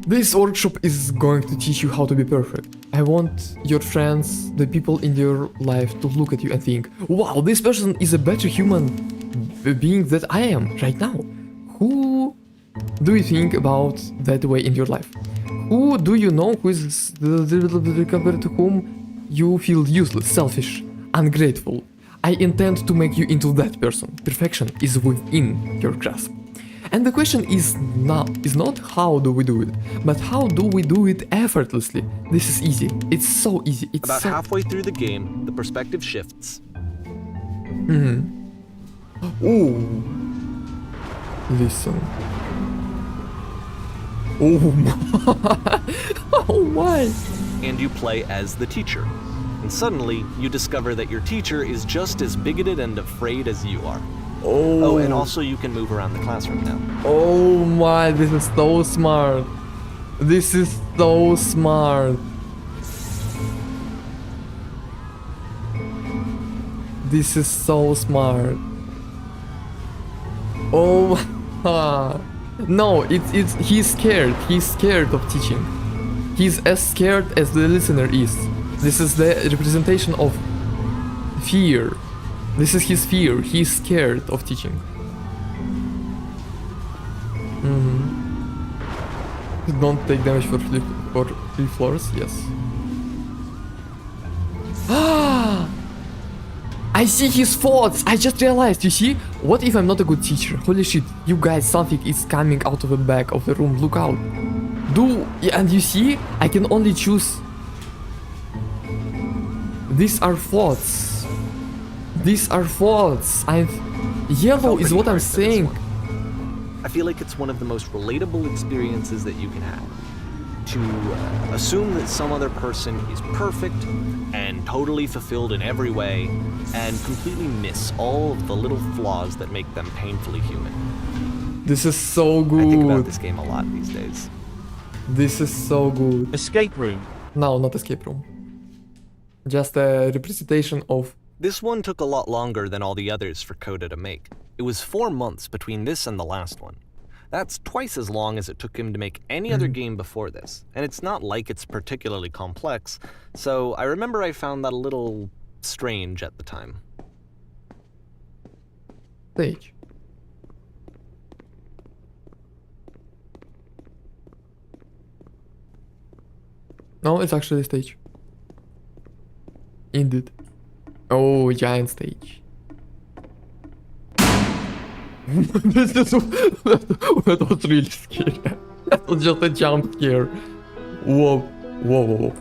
This workshop is going to teach you how to be perfect. I want your friends, the people in your life, to look at you and think, wow, this person is a better human being that I am right now. Who do you think about that way in your life? Who do you know who is compared to whom you feel useless, selfish, ungrateful? I intend to make you into that person. Perfection is within your grasp. And the question is not how do we do it, but how do we do it effortlessly? This is easy. It's so easy. It's About so... halfway through the game, the perspective shifts. Ooh. Listen. Oh my. Oh my. And you play as the teacher. And suddenly, you discover that your teacher is just as bigoted and afraid as you are. Oh, and also you can move around the classroom now. Oh my, this is so smart. This is so smart. This is so smart. Oh, no, it's he's scared. He's scared of teaching. He's as scared as the listener is. This is the representation of fear. This is his fear. He's scared of teaching. Don't take damage for three floors. Yes. I see his thoughts. I just realized. You see? What if I'm not a good teacher? Holy shit! You guys, something is coming out of the back of the room. Look out! And you see? I can only choose. These are thoughts. These are thoughts. Yellow is what I'm saying. I feel like it's one of the most relatable experiences that you can have. To assume that some other person is perfect and totally fulfilled in every way, and completely miss all of the little flaws that make them painfully human. This is so good. I think about this game a lot these days. This is so good. Escape room. No, not escape room. Just a representation of... This one took a lot longer than all the others for Coda to make. It was 4 months between this and the last one. That's twice as long as it took him to make any other game before this, and it's not like it's particularly complex, so I remember I found that a little strange at the time. Stage. No, it's actually a stage. Indeed. Oh, giant stage. This is that was really scary. That was just a jump scare. Whoa, whoa, whoa, whoa.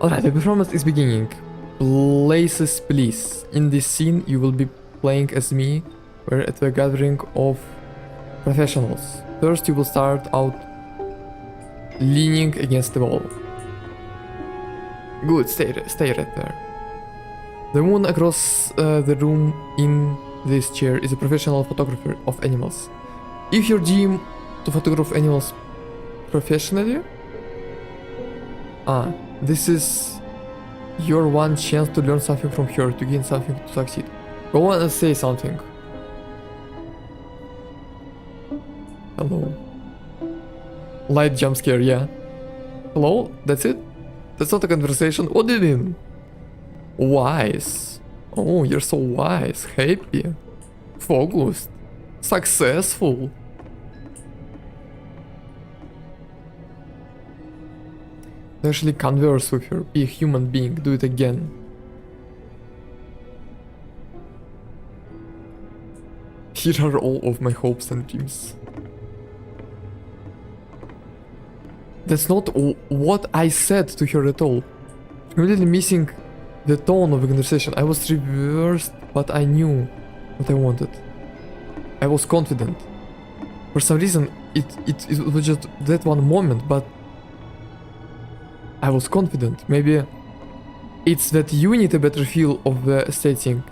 Alright, the performance is beginning. Places, please. In this scene, you will be playing as me. We're at the gathering of professionals. First, you will start out leaning against the wall. Good, stay right there. The woman across the room in this chair is a professional photographer of animals. If your dream to photograph animals professionally, this is your one chance to learn something from her, to gain something, to succeed. Go on and say something. Hello. Light jump scare, yeah. Hello? That's it? That's not a conversation? What do you mean? Wise. Oh, you're so wise. Happy. Focused. Successful. Actually converse with her. Be a human being. Do it again. Here are all of my hopes and dreams. That's not what I said to her at all. I'm really missing the tone of the conversation. I was reversed, but I knew what I wanted. I was confident. For some reason, it was just that one moment, but I was confident. Maybe it's that you need a better feel of the setting.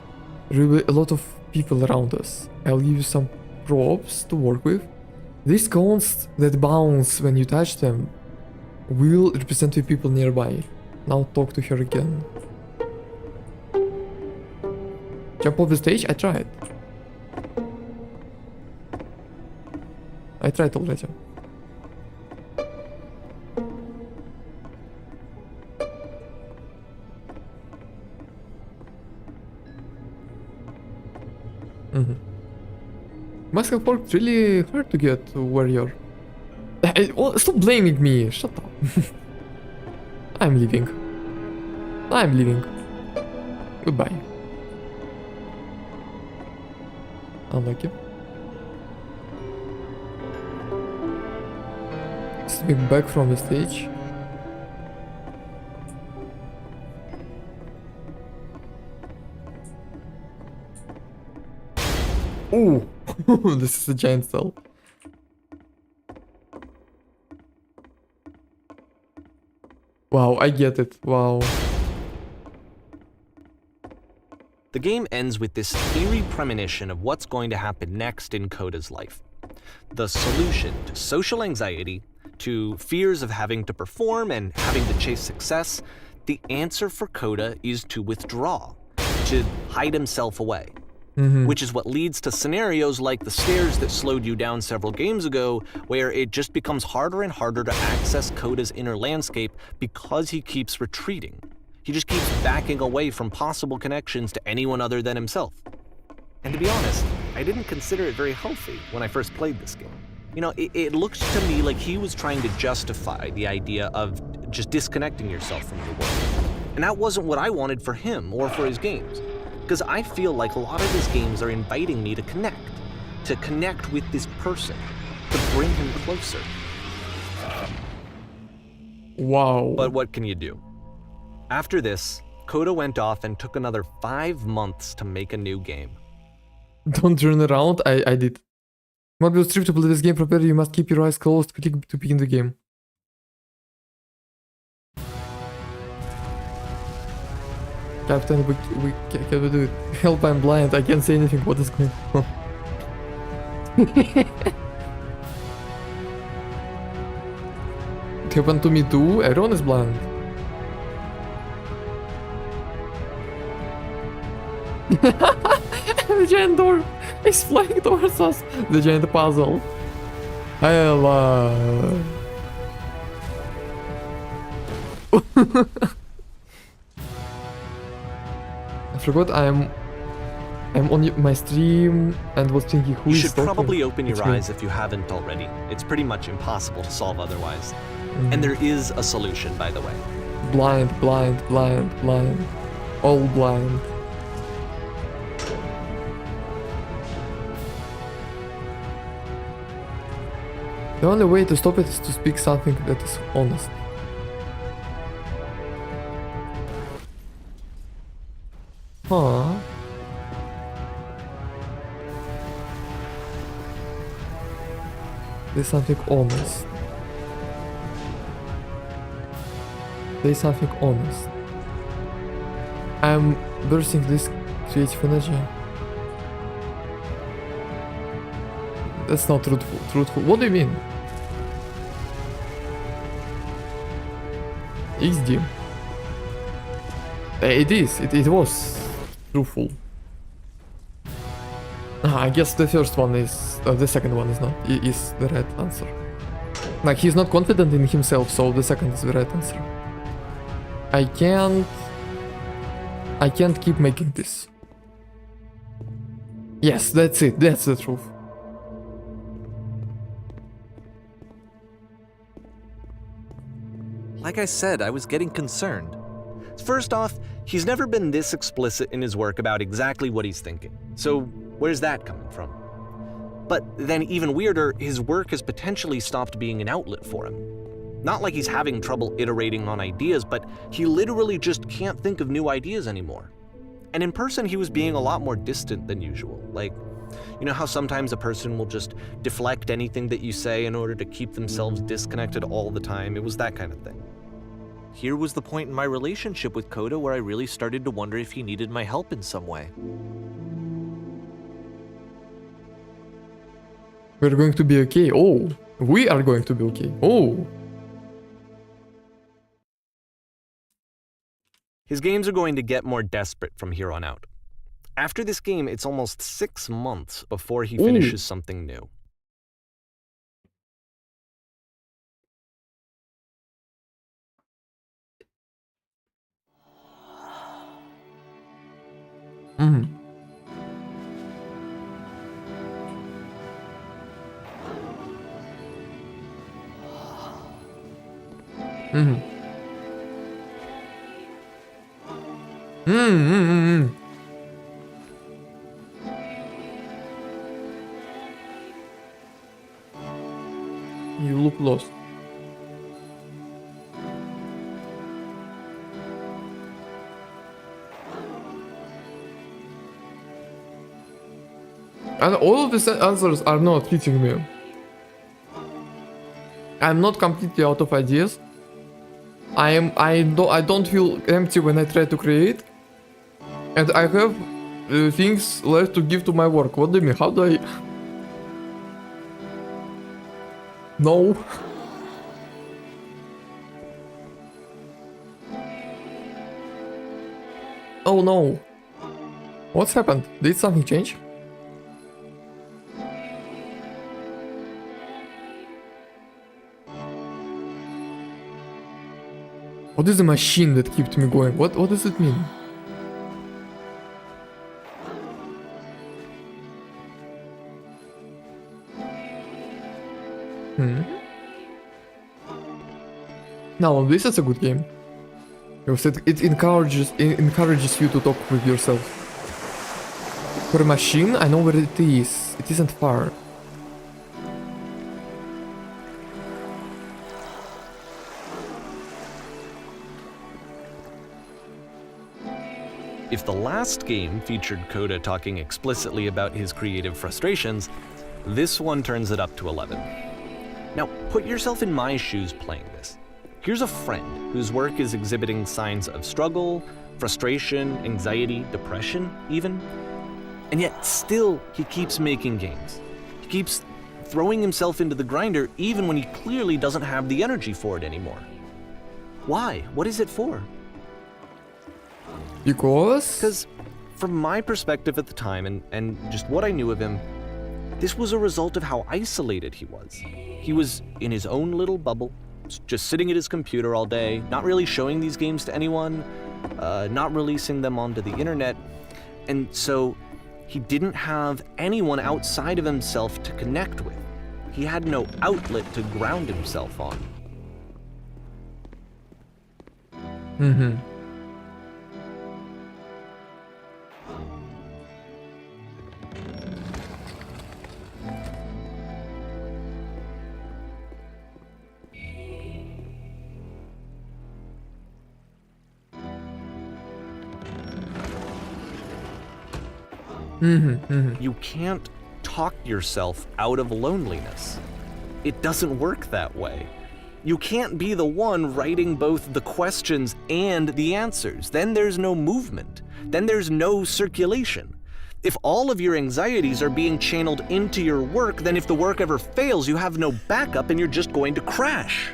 Really, a lot of people around us. I'll give you some props to work with. These cones that bounce when you touch them will represent the people nearby. Now talk to her again. Jump off the stage? I tried. I tried already. Must have worked really hard to get to where you're. Stop blaming me! Shut up. I'm leaving. I'm leaving. Goodbye. Unlucky. Stepping back from the stage. Ooh! This is a giant cell. Wow, I get it. Wow. The game ends with this eerie premonition of what's going to happen next in Coda's life. The solution to social anxiety, to fears of having to perform and having to chase success, the answer for Coda is to withdraw, to hide himself away. Which is what leads to scenarios like the stairs that slowed you down several games ago, where it just becomes harder and harder to access Coda's inner landscape because he keeps retreating. He just keeps backing away from possible connections to anyone other than himself. And to be honest, I didn't consider it very healthy when I first played this game. You know, it looked to me like he was trying to justify the idea of just disconnecting yourself from the world. And that wasn't what I wanted for him or for his games. Because I feel like a lot of his games are inviting me to connect with this person, to bring him closer. Wow. But what can you do? After this, Coda went off and took another 5 months to make a new game. Don't turn around. I did. Mobius trip to play this game properly, you must keep your eyes closed to begin the game. Captain, can we do it? Help, I'm blind. I can't say anything. What is going on? It happened to me too. Everyone is blind. The giant door is flying towards us. The giant puzzle. Hello. I forgot I'm on my stream and was thinking who You is should talking. probably open your It's me. eyes if you haven't already. It's pretty much impossible to solve otherwise. And there is a solution, by the way. Blind, blind, blind, blind. All blind. The only way to stop it is to speak something that is honest. Huh. There's something honest. There's something honest. I'm bursting this creative energy. That's not truthful. Truthful. What do you mean? XD. It is. It was truthful. I guess the first one is. The second one is not. Is the right answer. Like, he's not confident in himself, so the second is the right answer. I can't keep making this. Yes, that's it. That's the truth. Like I said, I was getting concerned. First off, he's never been this explicit in his work about exactly what he's thinking. So where's that coming from? But then even weirder, his work has potentially stopped being an outlet for him. Not like he's having trouble iterating on ideas, but he literally just can't think of new ideas anymore. And in person, he was being a lot more distant than usual. Like, you know how sometimes a person will just deflect anything that you say in order to keep themselves disconnected all the time? It was that kind of thing. Here was the point in my relationship with Coda where I really started to wonder if he needed my help in some way. We're going to be okay. Oh, we are going to be okay. Oh. His games are going to get more desperate from here on out. After this game, it's almost 6 months before he finishes something new. Mm. Mm. Mm. You look lost. And all of these answers are not hitting me. I'm not completely out of ideas. I don't feel empty when I try to create. And I have things left to give to my work. What do you mean? How do I... No. Oh no. What's happened? Did something change? What is the machine that keeps me going? What does it mean? No, this is a good game. Because it encourages you to talk with yourself. For a machine, I know where it is. It isn't far. If the last game featured Coda talking explicitly about his creative frustrations, this one turns it up to 11. Now, put yourself in my shoes playing this. Here's a friend whose work is exhibiting signs of struggle, frustration, anxiety, depression, even. And yet, still, he keeps making games. He keeps throwing himself into the grinder even when he clearly doesn't have the energy for it anymore. Why? What is it for? Because from my perspective at the time and just what I knew of him, this was a result of how isolated he was. He was in his own little bubble, just sitting at his computer all day, not really showing these games to anyone, not releasing them onto the internet, and so he didn't have anyone outside of himself to connect with. He had no outlet to ground himself on. Mm-hmm. You can't talk yourself out of loneliness. It doesn't work that way. You can't be the one writing both the questions and the answers. Then there's no movement. Then there's no circulation. If all of your anxieties are being channeled into your work, then if the work ever fails, you have no backup and you're just going to crash.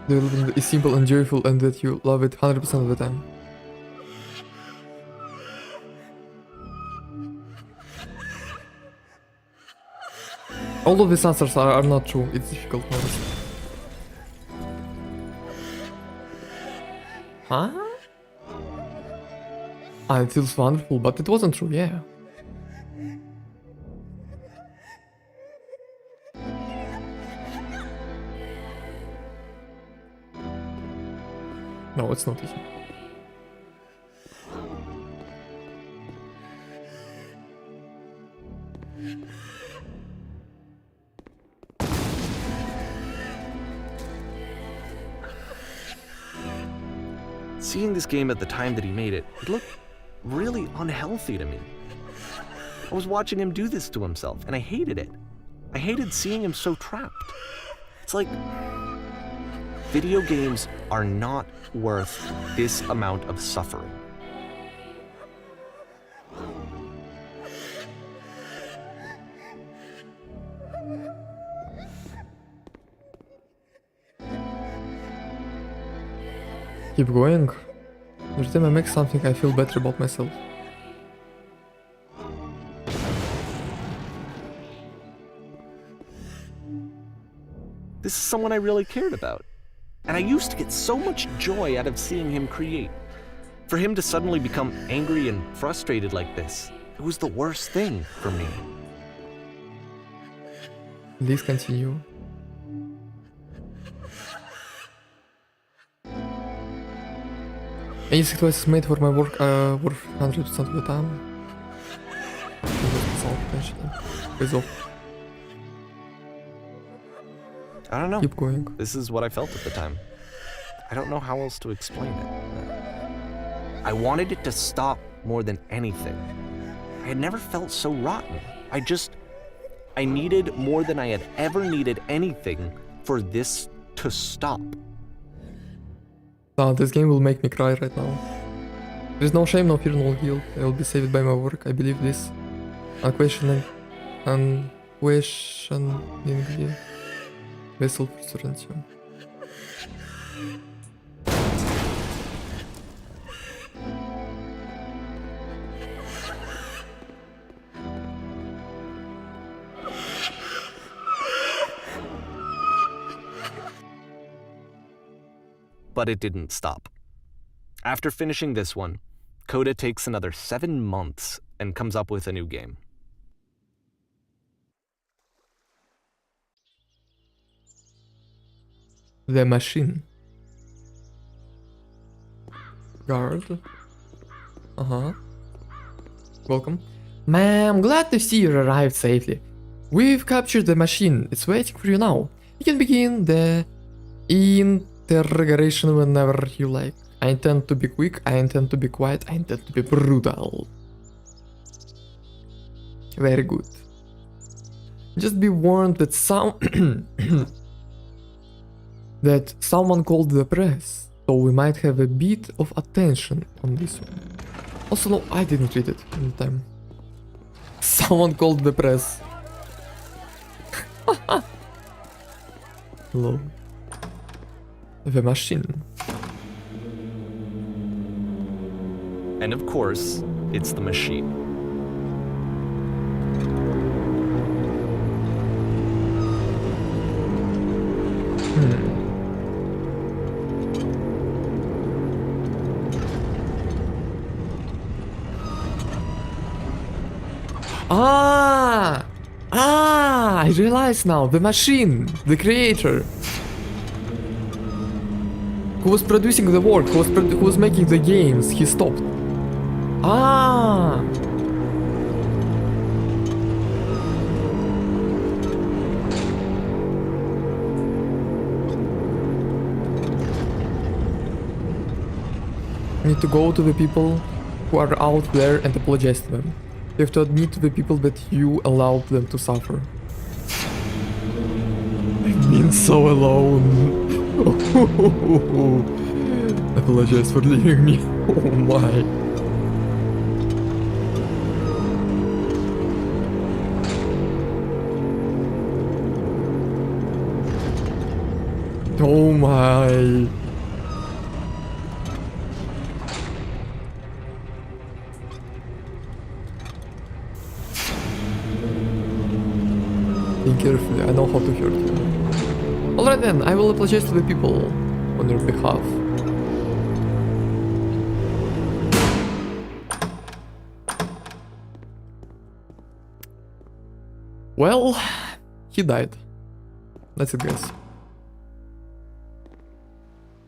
development is simple and joyful and that you love it 100% of the time. All of these answers are not true. It's difficult, honestly. Huh? Ah, it feels wonderful, but it wasn't true, yeah. No, it's not easy. Seeing this game at the time that he made it, it looked really unhealthy to me. I was watching him do this to himself, and I hated it. I hated seeing him so trapped. It's like, video games are not worth this amount of suffering. Keep going. Every time I make something, I feel better about myself. This is someone I really cared about. And I used to get so much joy out of seeing him create. For him to suddenly become angry and frustrated like this, it was the worst thing for me. Please continue. Any sacrifices made for my work worth 100% of the time. Pays off. I don't know. Keep going. This is what I felt at the time. I don't know how else to explain it. I wanted it to stop more than anything. I had never felt so rotten. I needed more than I had ever needed anything for this to stop. Nah, this game will make me cry right now. There's no shame, no fear, no guilt. I will be saved by my work. I believe this. Unquestioningly vessel for certainty. But it didn't stop. After finishing this one, Coda takes another 7 months and comes up with a new game. The machine. Guard. Welcome. Man, I'm glad to see you arrived safely. We've captured the machine. It's waiting for you now. You can begin the interrogation whenever you like. I intend to be quick, I intend to be quiet, I intend to be brutal. Very good. Just be warned that that someone called the press, so we might have a bit of attention on this one. Also, no, I didn't read it in time. Someone called the press. Hello. The machine. And of course, it's the machine. I realize now, the machine, the creator, who was producing the work, who was making the games, he stopped. You need to go to the people who are out there and apologize to them. You have to admit to the people that you allowed them to suffer. I've been so alone. Apologize for leaving me. Oh my. Oh my. Think carefully, I know how to hurt you. Alright then, I will apologize to the people on your behalf. Well, he died. Let's guess.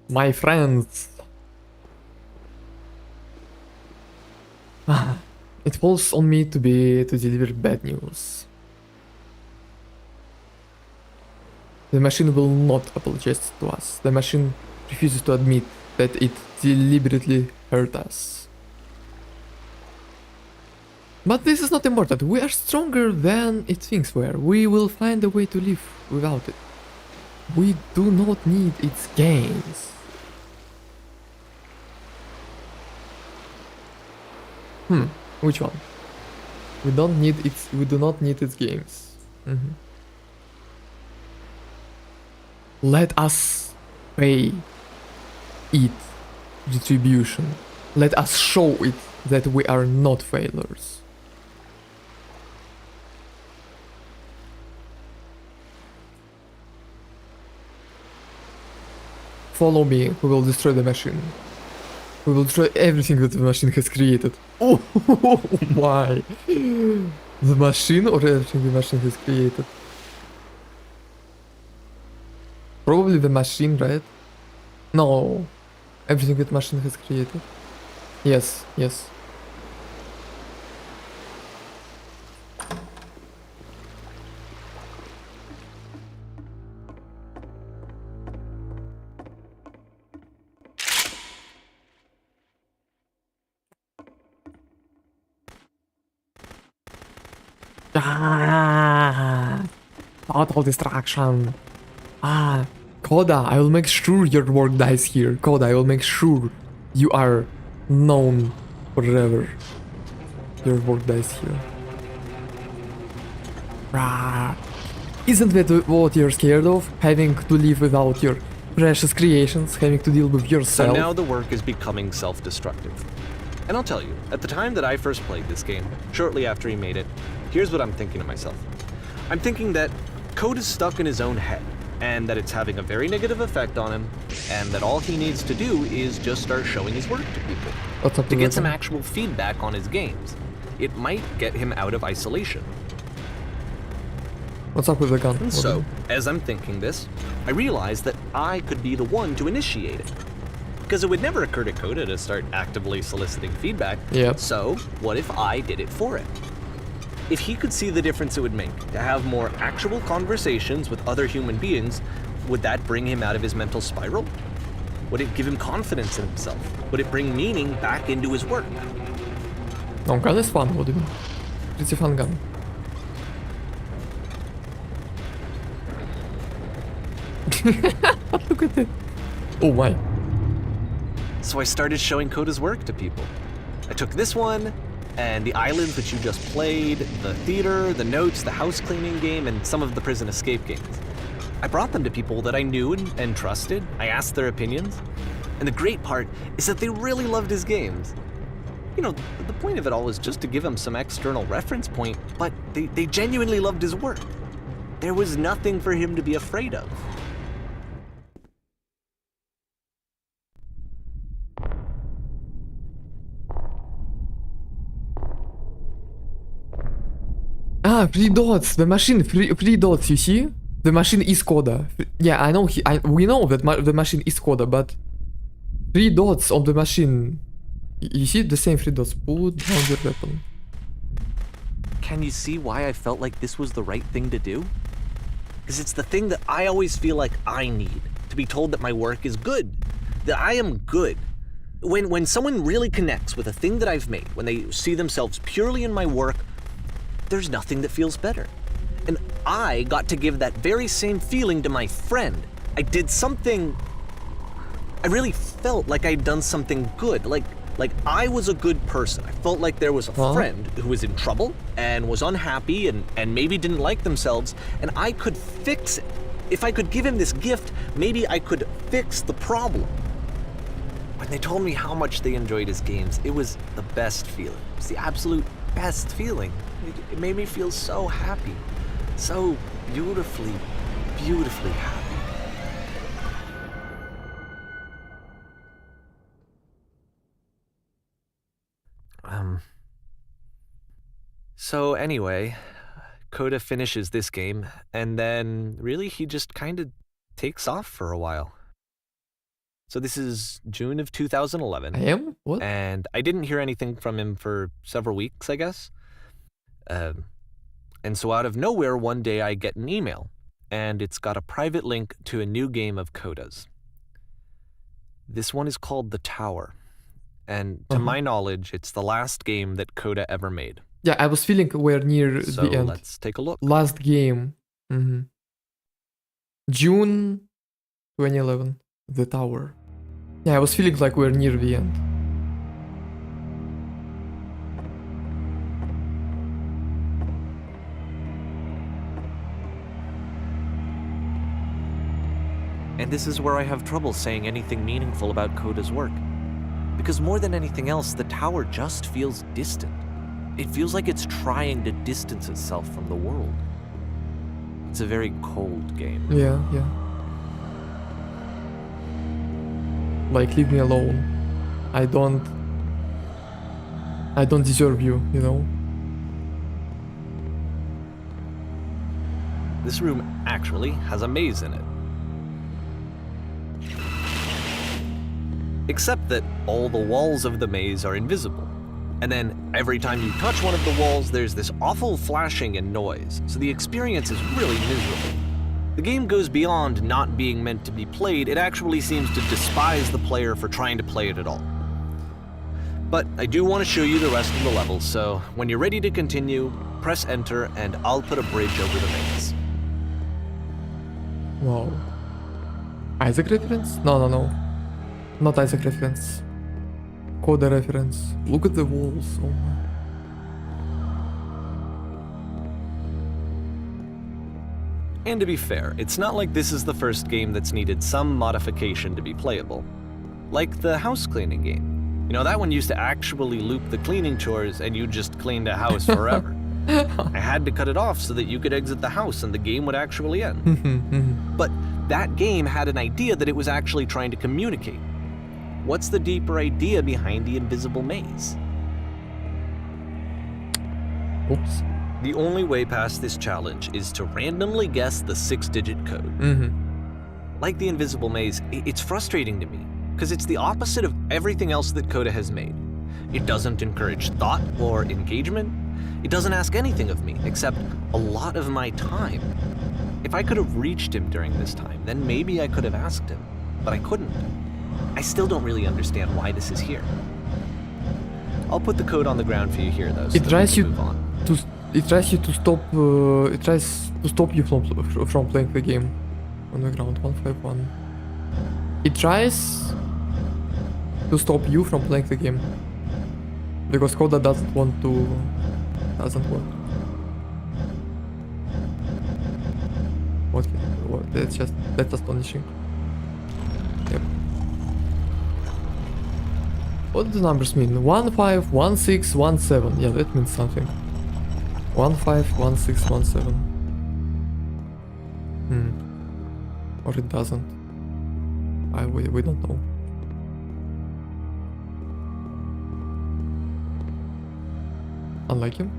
My friends. It falls on me to deliver bad news. The machine will not apologize to us. The machine refuses to admit that it deliberately hurt us. But this is not important. We are stronger than it thinks we are. We will find a way to live without it. We do not need its gains. Which one? We do not need its games. Let us pay it retribution. Let us show it that we are not failures. Follow me, we will destroy the machine. We will destroy everything that the machine has created. Oh my! The machine or everything the machine has created? Probably the machine, right? No. Everything that machine has created. Yes, yes. Total distraction. Koda, I will make sure your work dies here. Koda, I will make sure you are known forever. Your work dies here. Isn't that what you're scared of? Having to live without your precious creations, having to deal with So yourself? now the work is becoming self-destructive. And I'll tell you, at the time that I first played this game, shortly after he made it, here's what I'm thinking to myself. I'm thinking that code is stuck in his own head, and that it's having a very negative effect on him, and that all he needs to do is just start showing his work to people. What's up To with get that some one? actual feedback on his games. It might get him out of isolation. What's up with the gun? And so, as I'm thinking this, I realized that I could be the one to initiate it. Because it would never occur to Coda to start actively soliciting feedback. Yep. So, what if I did it for him? If he could see the difference it would make to have more actual conversations with other human beings, would that bring him out of his mental spiral? Would it give him confidence in himself? Would it bring meaning back into his work? No, gun is fun, what do you mean? Pretty fun gun. Look at it. Oh my. So I started showing Coda's work to people. I took this one, and the islands which you just played, the theater, the notes, the house cleaning game, and some of the prison escape games. I brought them to people that I knew and trusted. I asked their opinions. And the great part is that they really loved his games. You know, the point of it all was just to give him some external reference point, but they genuinely loved his work. There was nothing for him to be afraid of. Three dots. The machine. Three dots. You see? The machine is Koda. Yeah, I know. We know that the machine is Koda, but 3 dots on the machine. You see the same 3 dots. Put down your weapon. Can you see why I felt like this was the right thing to do? Because it's the thing that I always feel like I need, to be told that my work is good, that I am good. When someone really connects with a thing that I've made, when they see themselves purely in my work, there's nothing that feels better. And I got to give that very same feeling to my friend. I did something... I really felt like I'd done something good, like I was a good person. I felt like there was a friend who was in trouble and was unhappy and maybe didn't like themselves, and I could fix it. if I could give him this gift, maybe I could fix the problem. When they told me how much they enjoyed his games, it was the best feeling. It was the absolute best feeling. It made me feel so happy. So beautifully, beautifully happy. So anyway, Coda finishes this game, and then really he just kind of takes off for a while. So this is June of 2011. I am? What? And I didn't hear anything from him for several weeks, I guess. And so out of nowhere, one day I get an email, and it's got a private link to a new game of Coda's. This one is called The Tower, and to my knowledge, it's the last game that Coda ever made. Yeah, I was feeling we're near So the end. let's take a look. Last game. June 2011. The Tower. Yeah, I was feeling like we're near the end. And this is where I have trouble saying anything meaningful about Coda's work. Because more than anything else, The Tower just feels distant. It feels like it's trying to distance itself from the world. It's a very cold game. Yeah. Like, leave me alone. I don't deserve you, you know? This room actually has a maze in it. Except that all the walls of the maze are invisible. And then every time you touch one of the walls, there's this awful flashing and noise, so the experience is really miserable. The game goes beyond not being meant to be played, it actually seems to despise the player for trying to play it at all. But I do want to show you the rest of the levels, so when you're ready to continue, press enter and I'll put a bridge over the maze. Wow. Isaac reference? No. Not Isaac reference. Coda reference. Look at the walls. Oh my. And to be fair, it's not like this is the first game that's needed some modification to be playable. Like the house cleaning game. You know, that one used to actually loop the cleaning chores and you just cleaned a house forever. I had to cut it off so that you could exit the house and the game would actually end. But that game had an idea that it was actually trying to communicate. What's the deeper idea behind the invisible maze? Oops. The only way past this challenge is to randomly guess the 6-digit code. Like the invisible maze, it's frustrating to me, because it's the opposite of everything else that Coda has made. It doesn't encourage thought or engagement. It doesn't ask anything of me, except a lot of my time. If I could have reached him during this time, then maybe I could have asked him, but I couldn't. I still don't really understand why this is here. I'll put the code on the ground for you here, though, so It that we tries can you move on. It tries you to stop. It tries to stop you from playing the game. On the ground, 151. It tries to stop you from playing the game because Coda doesn't want. What? That's astonishing. Yep. What do the numbers mean? 151617. Yeah, that means something. 151617. Or it doesn't. We don't know. Unlike him?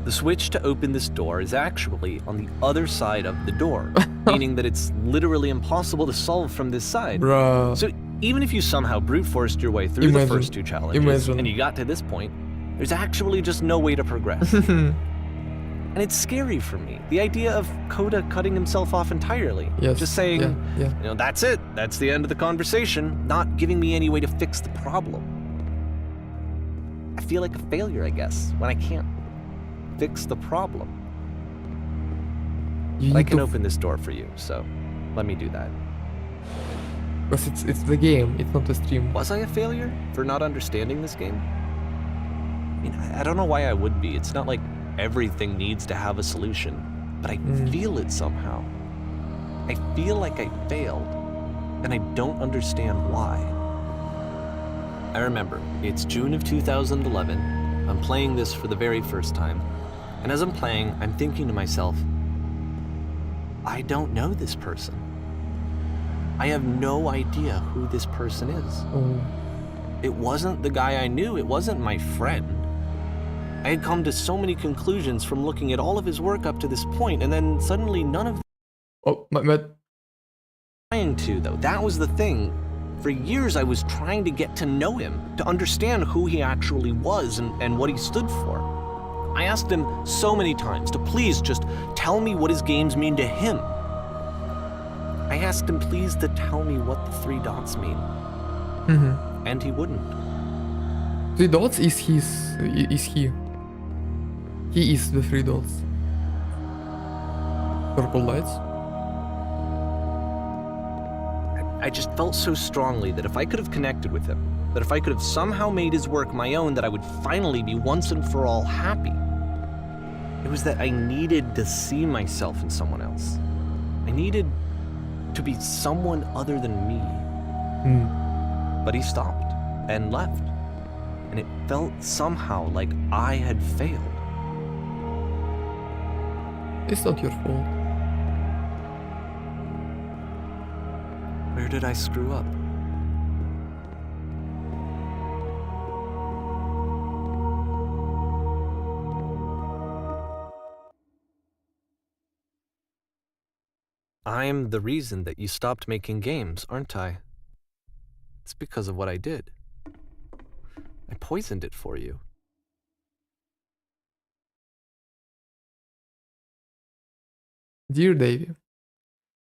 The switch to open this door is actually on the other side of the door, meaning that it's literally impossible to solve from this side. Bruh. So even if you somehow brute forced your way through the first two challenges and you got to this point, there's actually just no way to progress. And it's scary for me, the idea of Coda cutting himself off entirely. Yes. Just saying, yeah. you know, that's it, that's the end of the conversation, not giving me any way to fix the problem. I feel like a failure, I guess, when I can't fix the problem. But I can open this door for you, so let me do that. Because it's the game, it's not the stream. Was I a failure for not understanding this game? I mean, I don't know why I would be. It's not like everything needs to have a solution. but I feel it somehow. I feel like I failed, and I don't understand why. I remember, it's June of 2011. I'm playing this for the very first time, and as I'm playing, I'm thinking to myself, I don't know this person. I have no idea who this person is. Oh. It wasn't the guy I knew, it wasn't my friend. I had come to so many conclusions from looking at all of his work up to this point, and then suddenly none of Oh, my trying to, though. That was the thing. For years, I was trying to get to know him, to understand who he actually was and what he stood for. I asked him so many times to please just tell me what his games mean to him. I asked him please to tell me what the 3 dots mean. And he wouldn't. 3 dots is he. He is the 3 dots. Purple lights. I just felt so strongly that if I could have connected with him, that if I could have somehow made his work my own, that I would finally be once and for all happy. It was that I needed to see myself in someone else. I needed to be someone other than me. But he stopped and left. And it felt somehow like I had failed. It's not your fault. Where did I screw up? I'm the reason that you stopped making games, aren't I? It's because of what I did. I poisoned it for you. Dear Davey,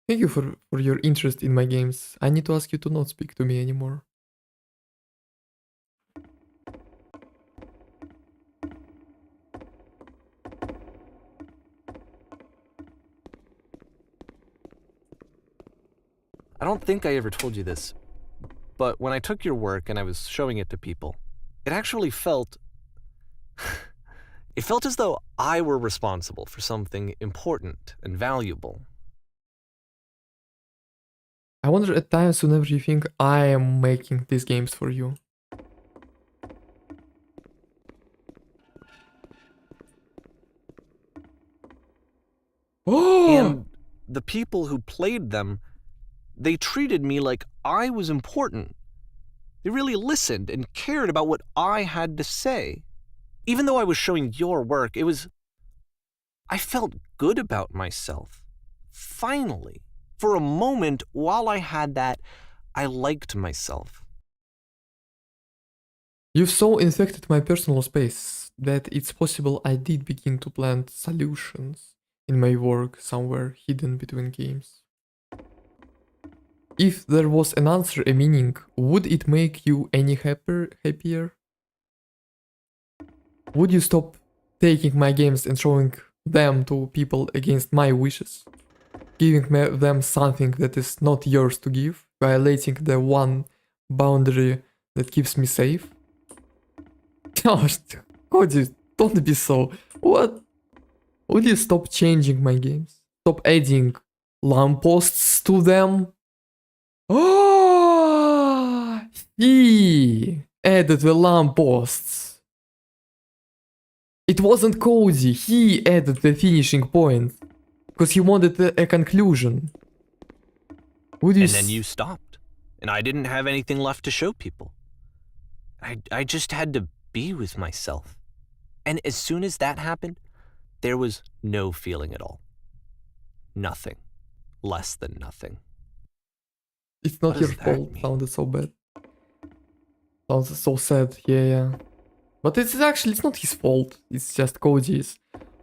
thank you for your interest in my games. I need to ask you to not speak to me anymore. I don't think I ever told you this, but when I took your work and I was showing it to people, it actually felt... it felt as though I were responsible for something important and valuable. I wonder at times whenever you think I am making these games for you. Oh! And the people who played them, they treated me like I was important. They really listened and cared about what I had to say. Even though I was showing your work, I felt good about myself. Finally. For a moment, while I had that, I liked myself. You've so infected my personal space that it's possible I did begin to plant solutions in my work somewhere hidden between games. If there was an answer, a meaning, would it make you any happier? Would you stop taking my games and showing them to people against my wishes? Giving them something that is not yours to give, violating the one boundary that keeps me safe? Gosh, Cody, don't be so... What? Would you stop changing my games? Stop adding lampposts to them? Oh, he added the lampposts. It wasn't Cody, he added the finishing point. Because he wanted a conclusion. Would you And then you stopped. And I didn't have anything left to show people. I just had to be with myself. And as soon as that happened, there was no feeling at all. Nothing. Less than nothing. It's not What your does that fault. mean? Sounded so bad. Sounds so sad. Yeah. But it's not his fault. It's just Cody's.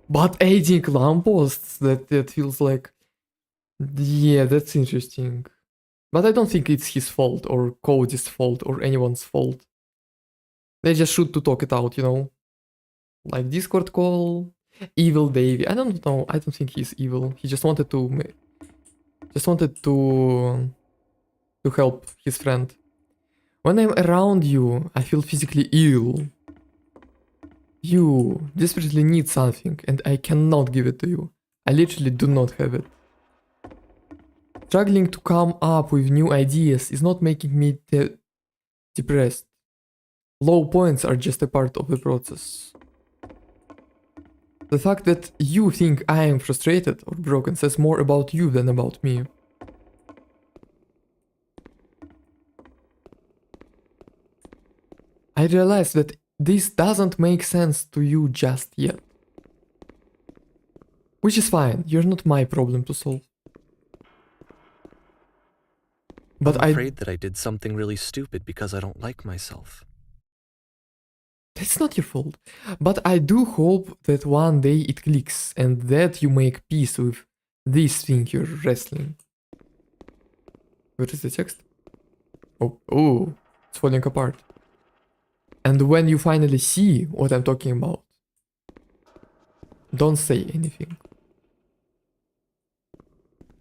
But adding lampposts, that feels like... Yeah, that's interesting. But I don't think it's his fault, or Cody's fault, or anyone's fault. They just should to talk it out, you know? Like Discord call, evil Davey. I don't know, I don't think he's evil. He just wanted to... to help his friend. When I'm around you, I feel physically ill. You desperately need something, and I cannot give it to you. I literally do not have it. Struggling to come up with new ideas is not making me depressed. Low points are just a part of the process. The fact that you think I am frustrated or broken says more about you than about me. I realize that this doesn't make sense to you just yet. Which is fine, you're not my problem to solve. But I'm afraid that I did something really stupid because I don't like myself. It's not your fault. But I do hope that one day it clicks and that you make peace with this thing you're wrestling. Where is the text? Oh, it's falling apart. And when you finally see what I'm talking about, don't say anything.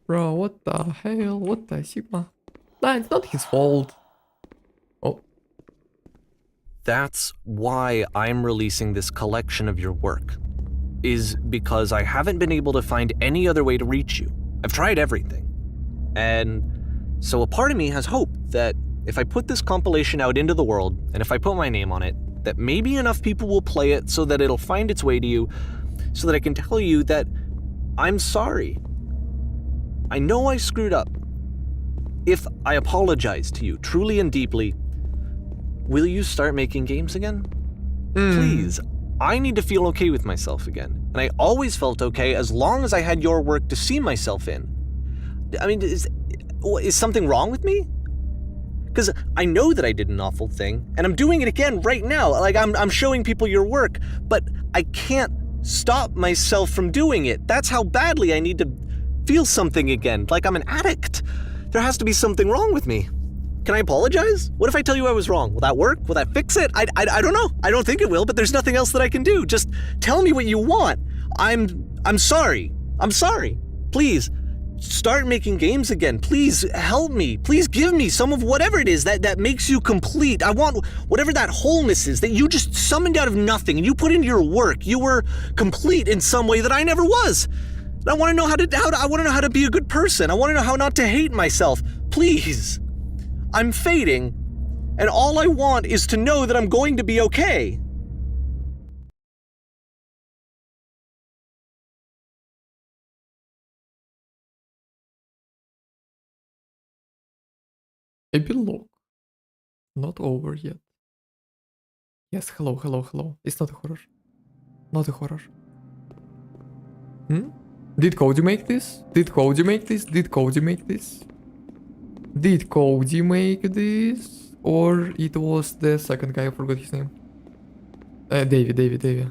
Bro, what the hell? What the Sigma? Nah, it's not his fault. Oh. That's why I'm releasing this collection of your work, is because I haven't been able to find any other way to reach you. I've tried everything. And so a part of me has hope that if I put this compilation out into the world, and if I put my name on it, that maybe enough people will play it so that it'll find its way to you, so that I can tell you that I'm sorry. I know I screwed up. If I apologize to you truly and deeply, will you start making games again? Please, I need to feel okay with myself again. And I always felt okay as long as I had your work to see myself in. I mean, is something wrong with me? Because I know that I did an awful thing, and I'm doing it again right now. Like, I'm showing people your work, but I can't stop myself from doing it. That's how badly I need to feel something again, like I'm an addict. There has to be something wrong with me. Can I apologize? What if I tell you I was wrong? Will that work? Will that fix it? I don't know. I don't think it will, but there's nothing else that I can do. Just tell me what you want. I'm sorry. I'm sorry. Please, start making games again. Please help me. Please give me some of whatever it is that makes you complete. I want whatever that wholeness is that you just summoned out of nothing and you put into your work. You were complete in some way that I never was. And I want to know how to be a good person. I want to know how not to hate myself. Please. I'm fading, and all I want is to know that I'm going to be okay. Epilogue. Not over yet. Yes, hello. It's not a horror. Not a horror. Did Cody make this? Did Cody make this? Did Cody make this? Did Cody make this? Or it was the second guy, I forgot his name. Davey.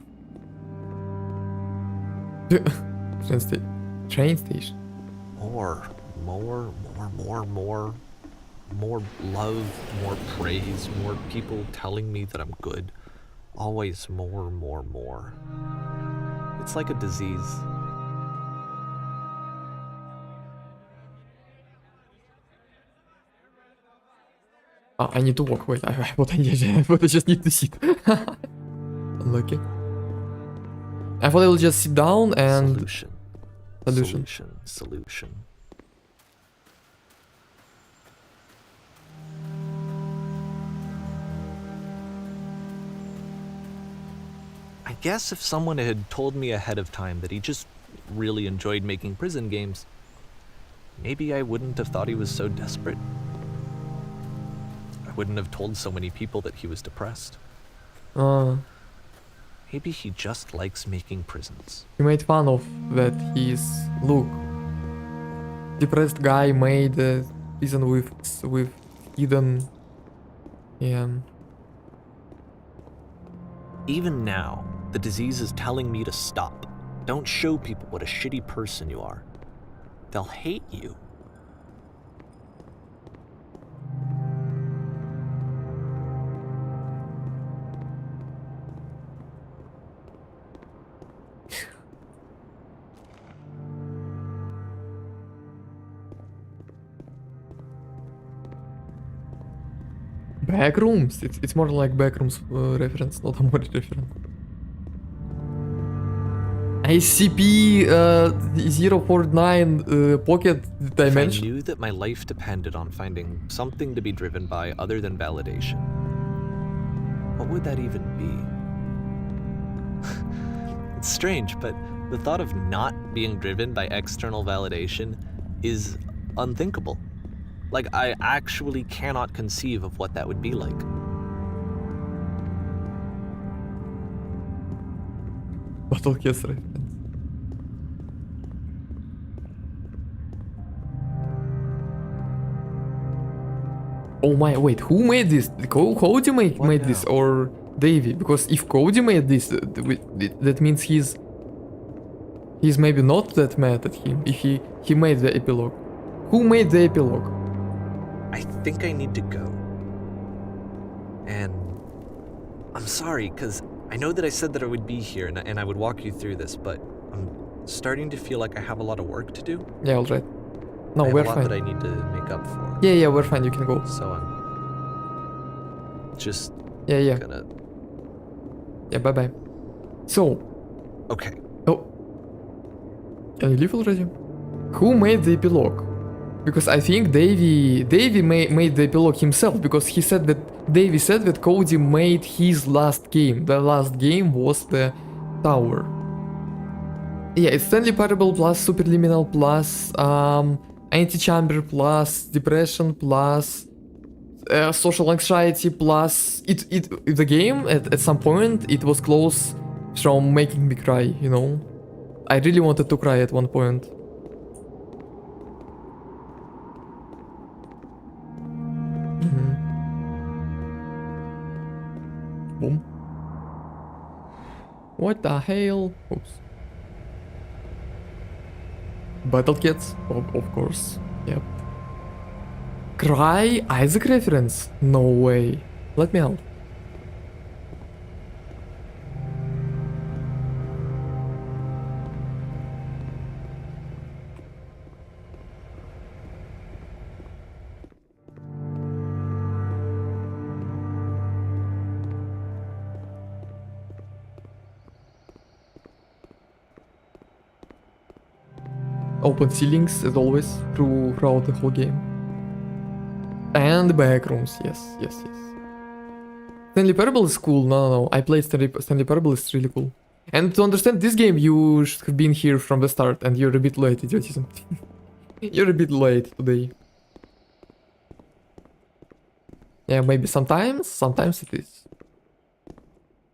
Train station. More love, more praise, more people telling me that I'm good. Always more. It's like a disease. I need to walk. Wait, I thought I just need to sit. Unlucky. I thought I will just sit down and... Solution. I guess if someone had told me ahead of time that he just really enjoyed making prison games, maybe I wouldn't have thought he was so desperate. I wouldn't have told so many people that he was depressed. Maybe he just likes making prisons. He made fun of that look. Depressed guy made a prison with hidden... Yeah. Even now, the disease is telling me to stop. Don't show people what a shitty person you are. They'll hate you. Backrooms? It's more like Backrooms reference, not a Mori reference. ICP-049 pocket If I dimension. knew that my life depended on finding something to be driven by other than validation, what would that even be? It's strange, but the thought of not being driven by external validation is unthinkable. Like, I actually cannot conceive of what that would be like. Battle Kiss reference. Oh my, wait, who made this? Cody What made this now? or Davey? Because if Cody made this, that means he's maybe not that mad at him if he made the epilogue. Who made the epilogue? I think I need to go. And I'm sorry, because I know that I said that I would be here and I would walk you through this, but I'm starting to feel like I have a lot of work to do. Yeah, alright. No, I have we're a lot fine. that I need to make up for. Yeah, we're fine. You can go. So I'm just Yeah. gonna... Yeah, bye. So, Okay. oh, can you leave already? Who made the epilogue? Because I think Davey made the epilogue himself because he said that Davey said that Cody made his last game. The last game was the tower. Yeah, it's Stanley Parable plus Superliminal plus Anti-Chamber plus Depression plus Social Anxiety plus the game at some point it was close from making me cry, you know? I really wanted to cry at one point. Boom. What the hell? Oops. Battle Cats? Of course. Yep. Cry? Isaac reference? No way. Let me out. Open ceilings as always throughout the whole game. And backrooms, yes. Stanley Parable is cool. No. I played Stanley Parable, is really cool. And to understand this game, you should have been here from the start, and you're a bit late, idiotism. You're a bit late today. Yeah, maybe sometimes it is.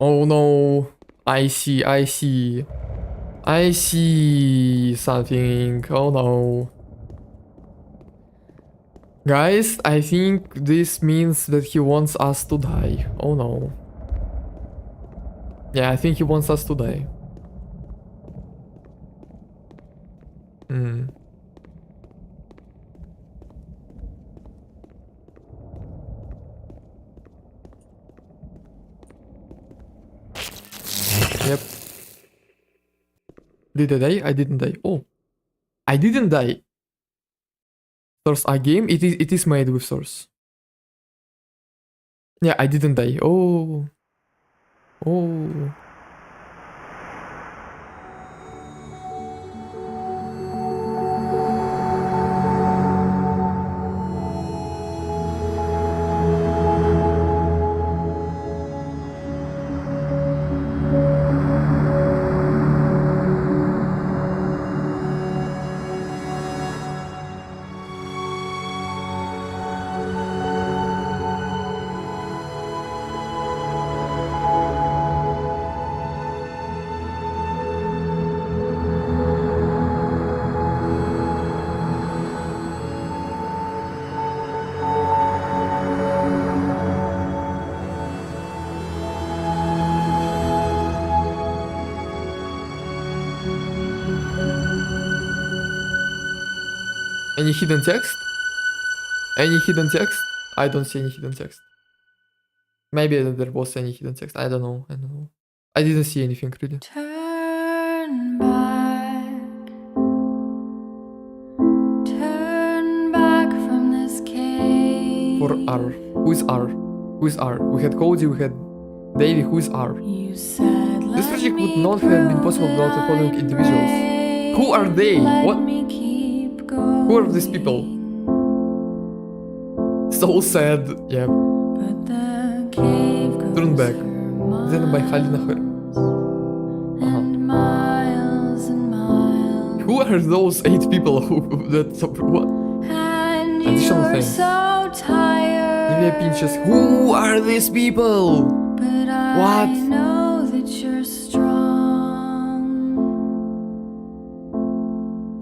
Oh no, I see something. Oh no. Guys, I think this means that he wants us to die. Oh no. Yeah, I think he wants us to die. Yep. Did I die? I didn't die. Oh. I didn't die. Source a game? It is made with source. Yeah, I didn't die. Oh. Any hidden text? Any hidden text? I don't see any hidden text. Maybe there was any hidden text. I don't know. I didn't see anything really. Turn back from this cave. For R. Who is R? We had Cody, we had Davey. Who is R? You said This project would not have been possible without the following individuals. Who are they? What? Who are these people? So sad. Yeah. Turn back. Then by Halina Her. Who are those 8 people who that what? Additional things. Maybe pinches. Who are these people? What?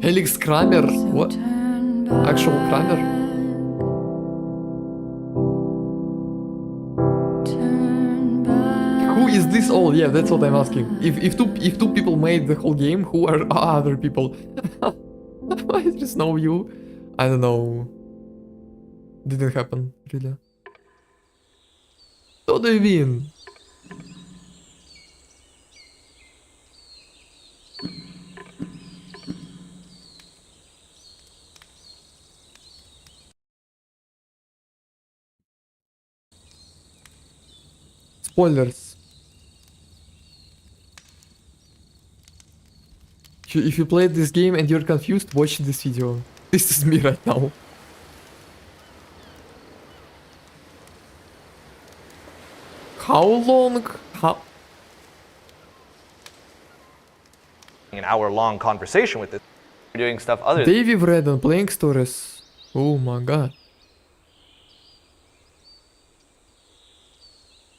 Helix Kramer? What? Actual Kramer? Who is this all? Yeah, that's what I'm asking. If two people made the whole game, who are other people? Why there's no you? I don't know. Didn't happen, really. What do you mean? Spoilers. If you played this game and you're confused, watch this video. This is me right now. How long? How? An hour-long conversation with this. We're doing stuff other Davey Vreden playing stories. Oh my god.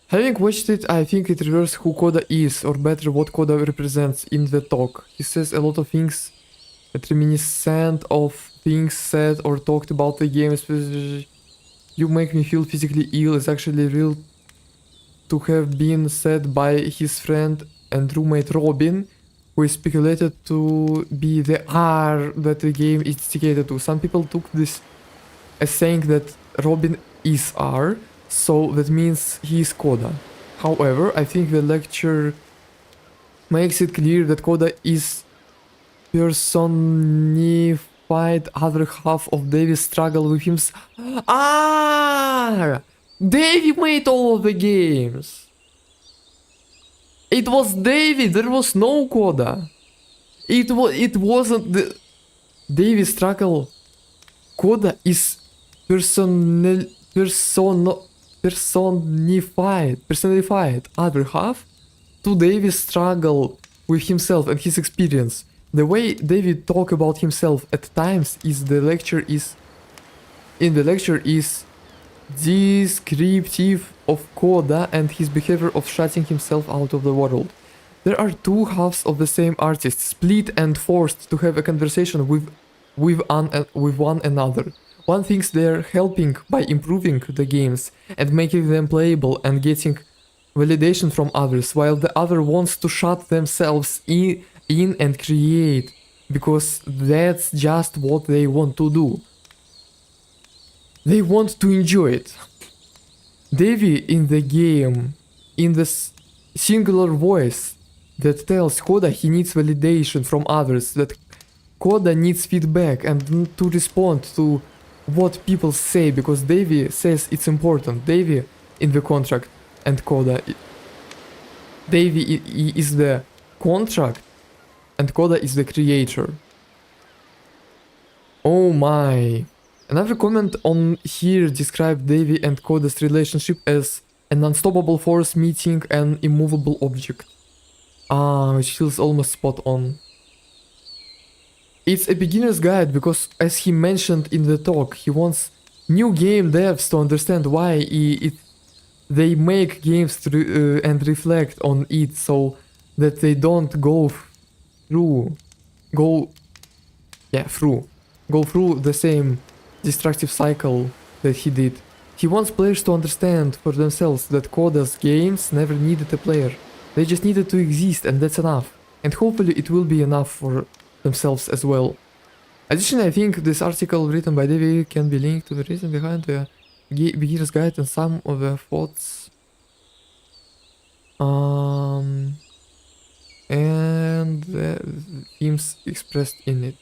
Having watched it, I think it reveals who Koda is, or better, what Koda represents in the talk. He says a lot of things that reminiscent of things said or talked about the game. Especially, you make me feel physically ill is actually real to have been said by his friend and roommate Robin, who is speculated to be the R that the game is dedicated to. Some people took this as saying that Robin is R, so that means he is Koda. However, I think the lecture makes it clear that Koda is personified other half of Davy's struggle with him. Ah! Davy made all of the games. It was Davy, there was no Koda. It wasn't the Davy's struggle. Koda is personified other half to Davy's struggle with himself and his experience. The way David talk about himself at times in the lecture is descriptive of Koda and his behavior of shutting himself out of the world. There are two halves of the same artist, split and forced to have a conversation with one another. One thinks they're helping by improving the games and making them playable and getting validation from others, while the other wants to shut themselves in and create, because that's just what they want to do. They want to enjoy it. Davy in the game, in this singular voice that tells Koda he needs validation from others, that Koda needs feedback and to respond to what people say, because Davy says it's important. Davy in the contract and Koda. Davy is the contract and Koda is the creator. Oh my. Another comment on here described Davy and Koda's relationship as an unstoppable force meeting an immovable object. Which feels almost spot on. It's a beginner's guide because, as he mentioned in the talk, he wants new game devs to understand why they make games and reflect on it, so that they don't go through the same destructive cycle that he did. He wants players to understand for themselves that Koda's games never needed a player. They just needed to exist, and that's enough. And hopefully it will be enough for themselves as well. Additionally, I think this article written by Davey can be linked to the reason behind the beginner's guide and some of the thoughts and the themes expressed in it.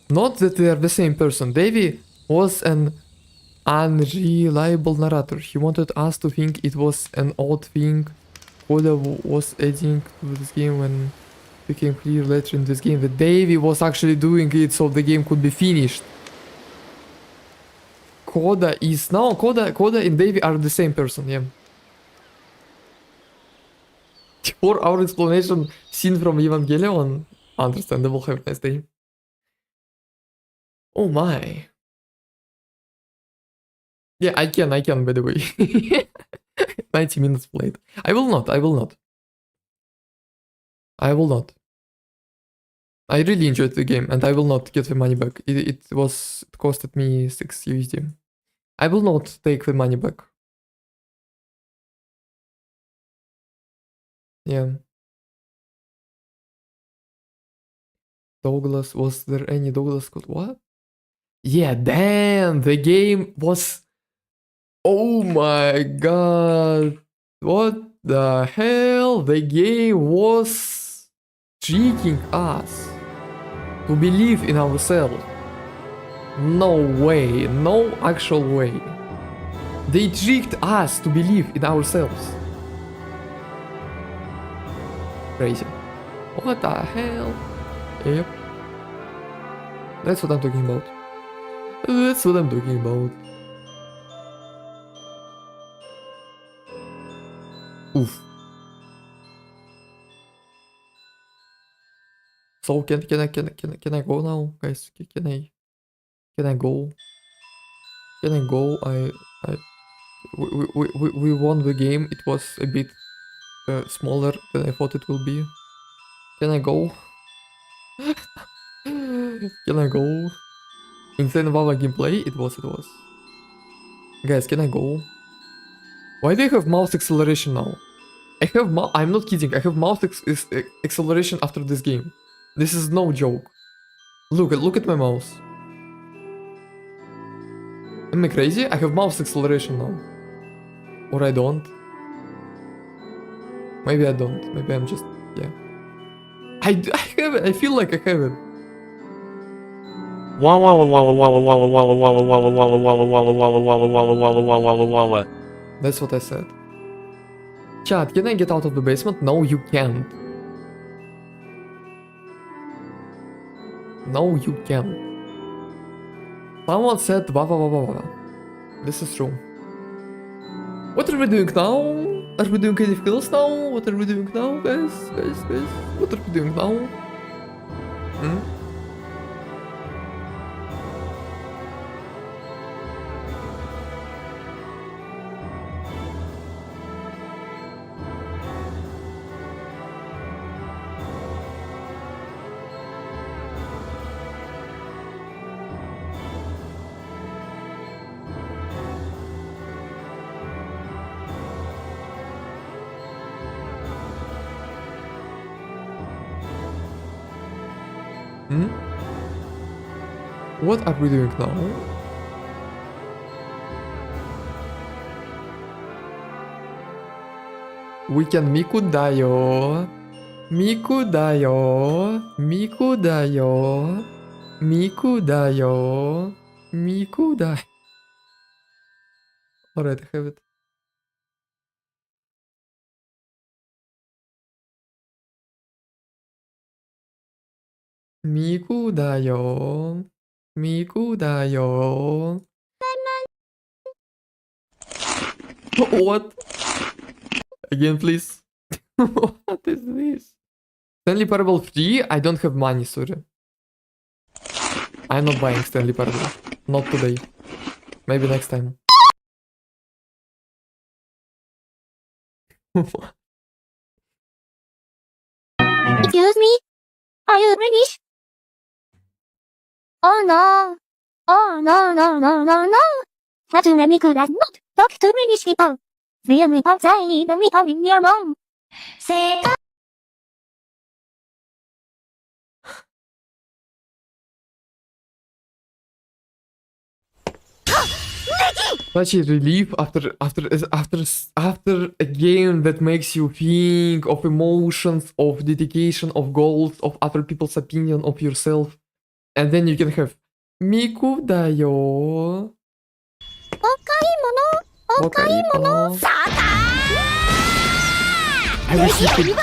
Not that they are the same person. Davey was an unreliable narrator. He wanted us to think it was an odd thing Koda was adding to this game when it became clear later in this game that Davey was actually doing it so the game could be finished. Koda is... No, Koda and Davey are the same person, yeah. 4-hour explanation scene from Evangelion. Understandable, have a nice day. Oh my. Yeah, I can, by the way. 90 minutes played. I will not. I really enjoyed the game and I will not get the money back. It costed me 6 USD. I will not take the money back. Yeah. Douglas, was there any Douglas code? What? Yeah, damn, the game was... Oh my god. What the hell? The game was tricking us to believe in ourselves. No way, no actual way. They tricked us to believe in ourselves. Crazy. What the hell? Yep. That's what I'm talking about. That's what I'm talking about. Oof. So can I go now, guys? Can I go? Can I go? We won the game. It was a bit smaller than I thought it will be. Can I go? Can I go? Insane Vava gameplay? It was. Guys, can I go? Why do I have mouse acceleration now? I have I'm not kidding. I have mouse acceleration after this game. This is no joke. Look at my mouse. Am I crazy? I have mouse acceleration now. Or I don't. Maybe I don't. Maybe I'm just... yeah. I have it. I feel like I have it. That's what I said. Chat, can I get out of the basement? No, you can't. No, you can't. Someone said blah blah blah blah blah. This is true. What are we doing now? Are we doing any kills now? What are we doing now, guys? What are we doing now? What are we doing now? We can Miku Dayo. Miku Dayo. Miku Dayo. Miku Dayo. Miku Dayo. Alright, I have it. Miku Dayo. Miku Dayo. What? Again, please. What is this? Stanley Parable free? I don't have money, sorry. I'm not buying Stanley Parable. Not today. Maybe next time. Excuse me? Are you British? Oh no. Oh no. Naturally could not talk to British people. The only outside the people in your mom. Say Such a relief after a game that makes you think of emotions, of dedication, of goals, of other people's opinion of yourself, and then you can have Miku だよ。お買い物お買い物。I wish you could.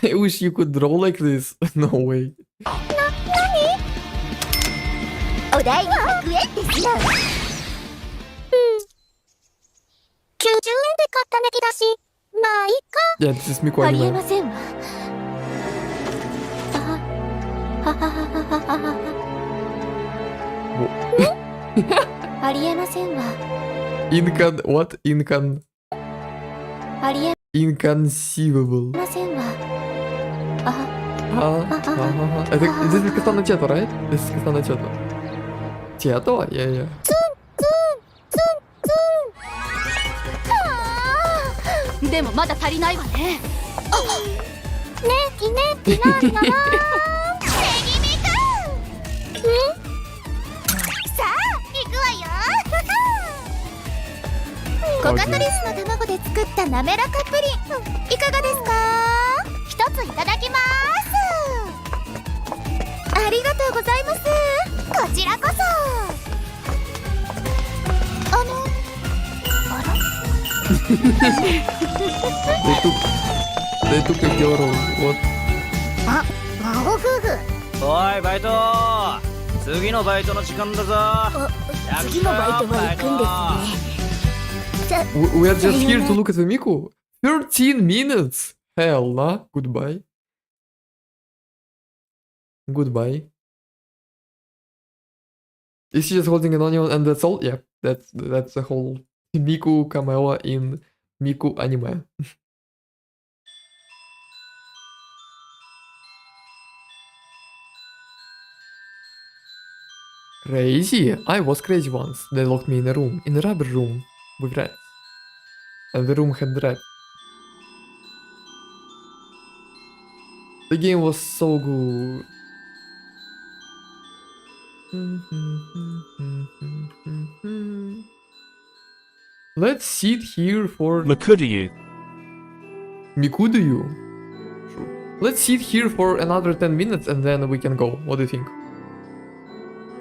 I wish you could draw like this. No way. お代に100円ですな。90円で買ったネギだし、まあいいか。 Yeah, this is Miku ありえ anime. ませんわ。あはははははは。ありえませんわ。 What?ありえ Inconceivable. ませんわ。あは I think this is Katana Cheto, right? This is Katana Cheto. Cheto? Yeah, yeah. でもまだ足りないわね。ネギネギなるなら。ネギミくん。さあ行くわよ。コカトリスの卵で作った滑らかプリン、いかがですか？一ついただきます。ありがとうございます。こちらこそ。あら？ They took a girl. What? あ、孫夫婦。おいバイト、次のバイトの時間だぞ。次のバイトは行くんですね。We are just here to look at the Miku. 13 minutes. Hell nah. Goodbye. Goodbye. Is she just holding an onion and that's all? Yeah, that's the whole Miku cameo in Miku anime. Crazy. I was crazy once. They locked me in a rubber room with rats. And the room had rats. The game was so good. Let's sit here for Makudayu. Mikuduyu. Sure. Let's sit here for another 10 minutes and then we can go. What do you think?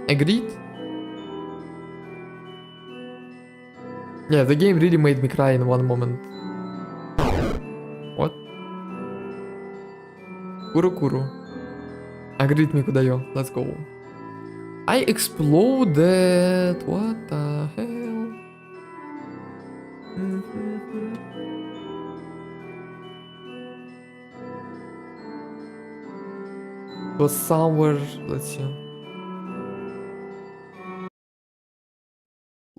Agreed? Yeah, the game really made me cry in one moment. What? Kuro. Agreed, Mikudayo. Let's go. I exploded. What the hell? It was somewhere. Let's see.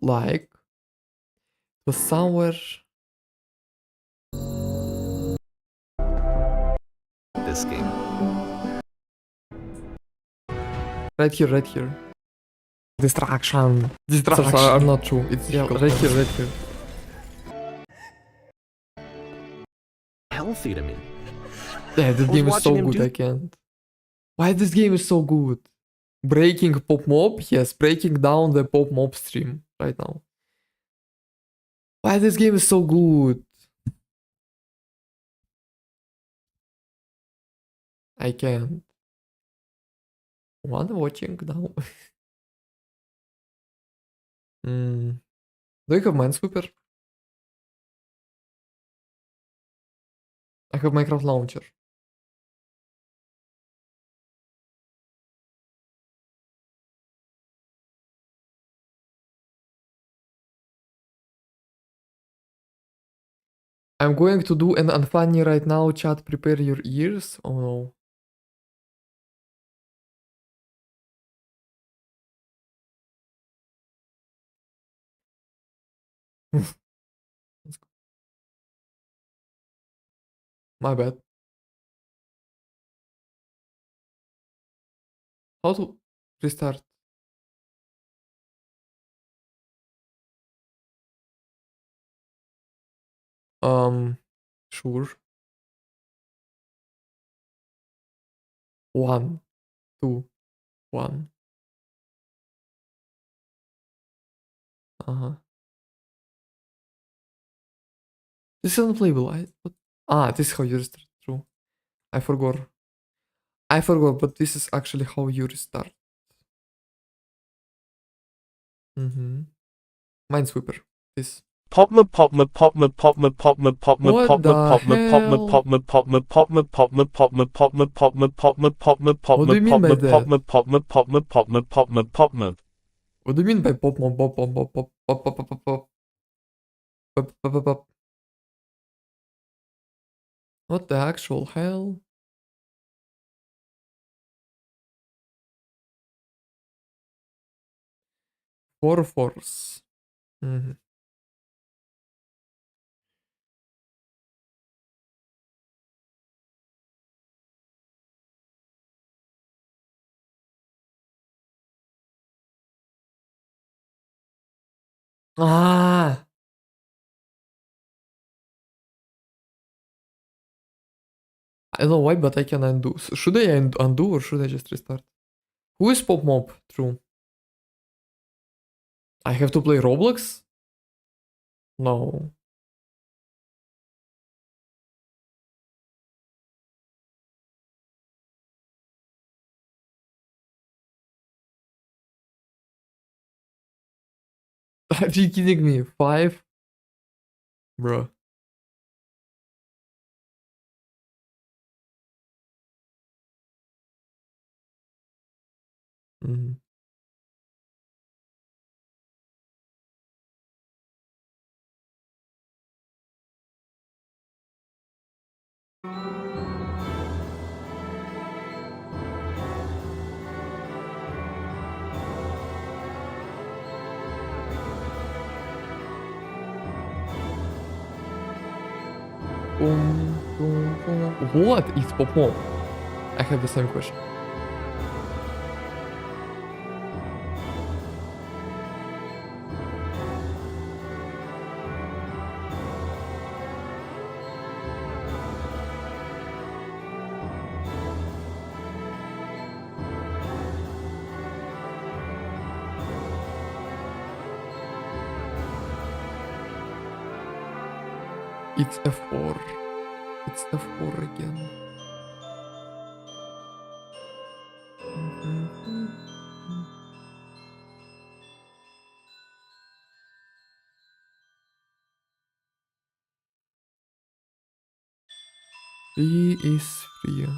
Like. It was somewhere. This game. Right here. Distraction. Distractions are not true. It's right here. Healthy to me. Yeah, this was game is so watching him good, do- I can't. Why this game is so good? Breaking Pop Mob? Yes, breaking down the Pop Mob stream right now. Why this game is so good? I can't. One watching now. Do you have Minesweeper? I have Minecraft Launcher. I'm going to do an unfunny right now, chat. Prepare your ears. Oh no. My bad. How to restart? Sure. 1, 2, 1. This is unplayable. This is how you restart. True. I forgot. But this is actually how you restart. Mm-hmm. Minesweeper. This. Popma popma popma popma popma popma What popma the popma popma hell? popma popma popma popma popma popma popma popma popma What do popma you mean by popma that? popma popma popma popma popma popma. What do you mean by pop pop pop pop pop pop pop pop pop pop pop pop pop pop? What the actual hell? Force. Mm-hmm. Ah! I don't know why, but I can undo. Should I undo or should I just restart? Who is Pop Mob? True. I have to play Roblox? No. Are you kidding me? 5? Bro. Mm-hmm. Boom, boom, boom. What is Pop Mob? I have the same question. It's F4. It's F4 again. B is free.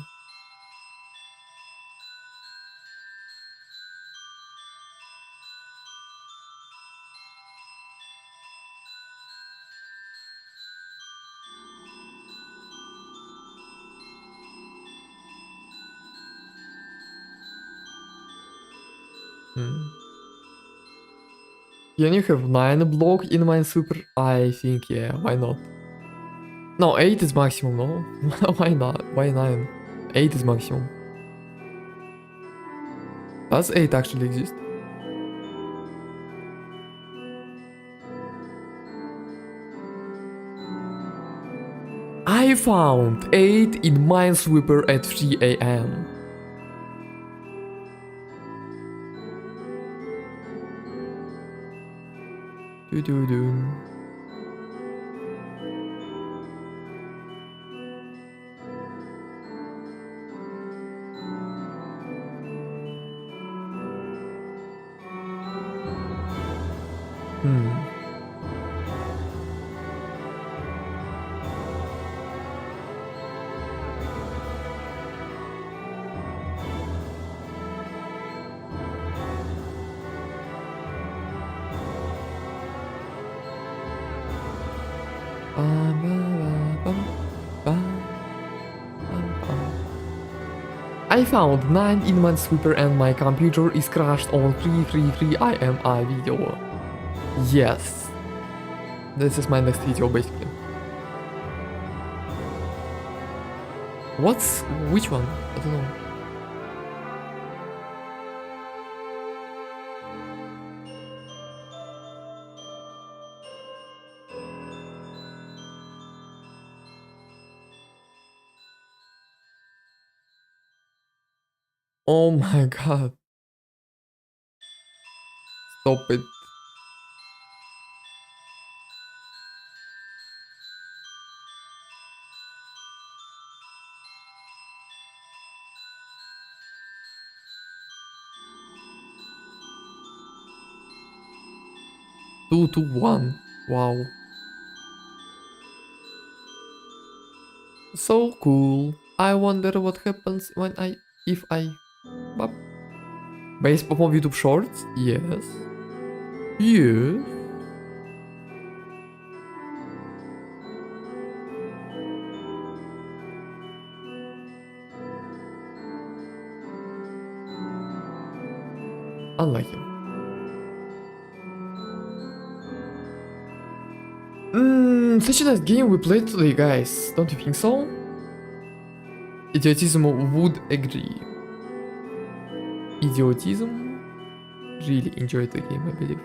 Can you have 9 block in Minesweeper? I think, yeah, why not? No, 8 is maximum, no? Why not? Why 9? 8 is maximum. Does 8 actually exist? I found 8 in Minesweeper at 3 a.m. Doo-doo-doo. I found 9 in Minesweeper and my computer is crashed on 333 IMI video. Yes. This is my next video basically. Which one? I don't know. Oh my god. Stop it. 2 to 1. Wow. So cool. I wonder what happens when if I bop. Based upon YouTube Shorts? Yes. Yes. Unlucky. Such a nice game we played today, guys. Don't you think so? Idiotism would agree. Idiotism really enjoyed the game, I believe.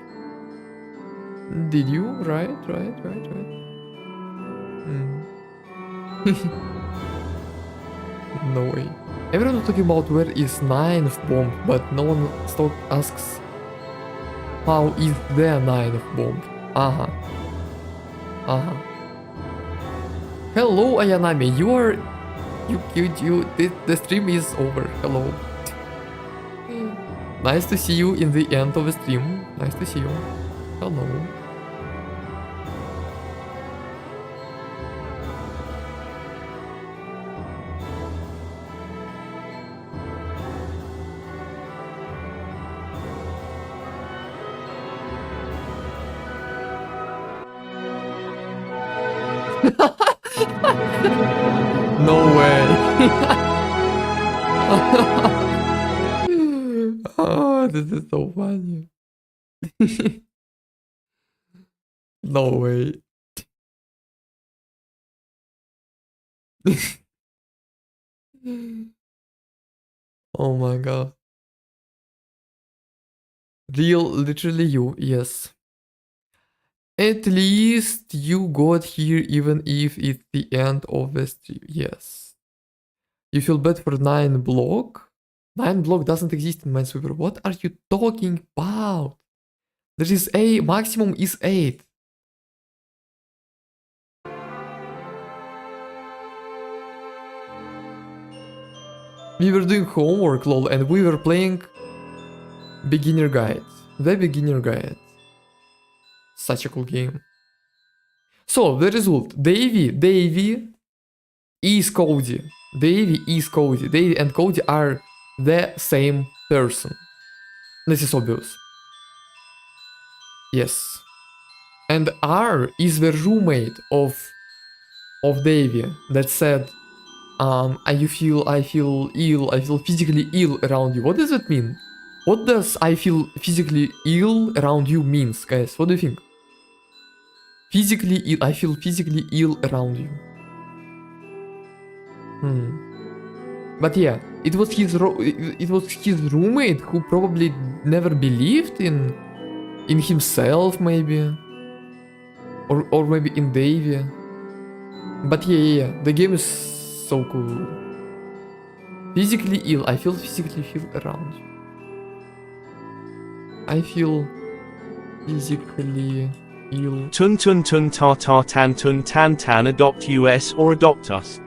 Did you? Right. No way. Everyone was talking about where is ninth bomb, but no one asks how is the ninth bomb. Uh-huh. Hello, Ayanami. The stream is over. Hello. Nice to see you in the end of the stream. Nice to see you. Hello. No way. Oh, this is so funny. No way. Oh my god. Literally you, yes. At least you got here even if it's the end of the stream. Yes. You feel bad for 9 block? 9 block doesn't exist in Minesweeper. What are you talking about? There is a maximum is 8. We were doing homework, lol, and we were playing beginner guide. The beginner guide. Such a cool game. So, the result. Davey is Cody. Davey is Cody. Davey and Cody are the same person. This is obvious. Yes. And R is the roommate of Davey that said, I feel ill, I feel physically ill around you. What does that mean? What does I feel physically ill around you means, guys? What do you think? Physically ill, I feel physically ill around you. But yeah, it was his roommate who probably never believed in himself, maybe, or maybe in Davey. But yeah, the game is so cool. Physically ill, I feel physically around you. I feel physically ill. Tun tun tun ta ta tan tun tan tan adopt us or adopt us.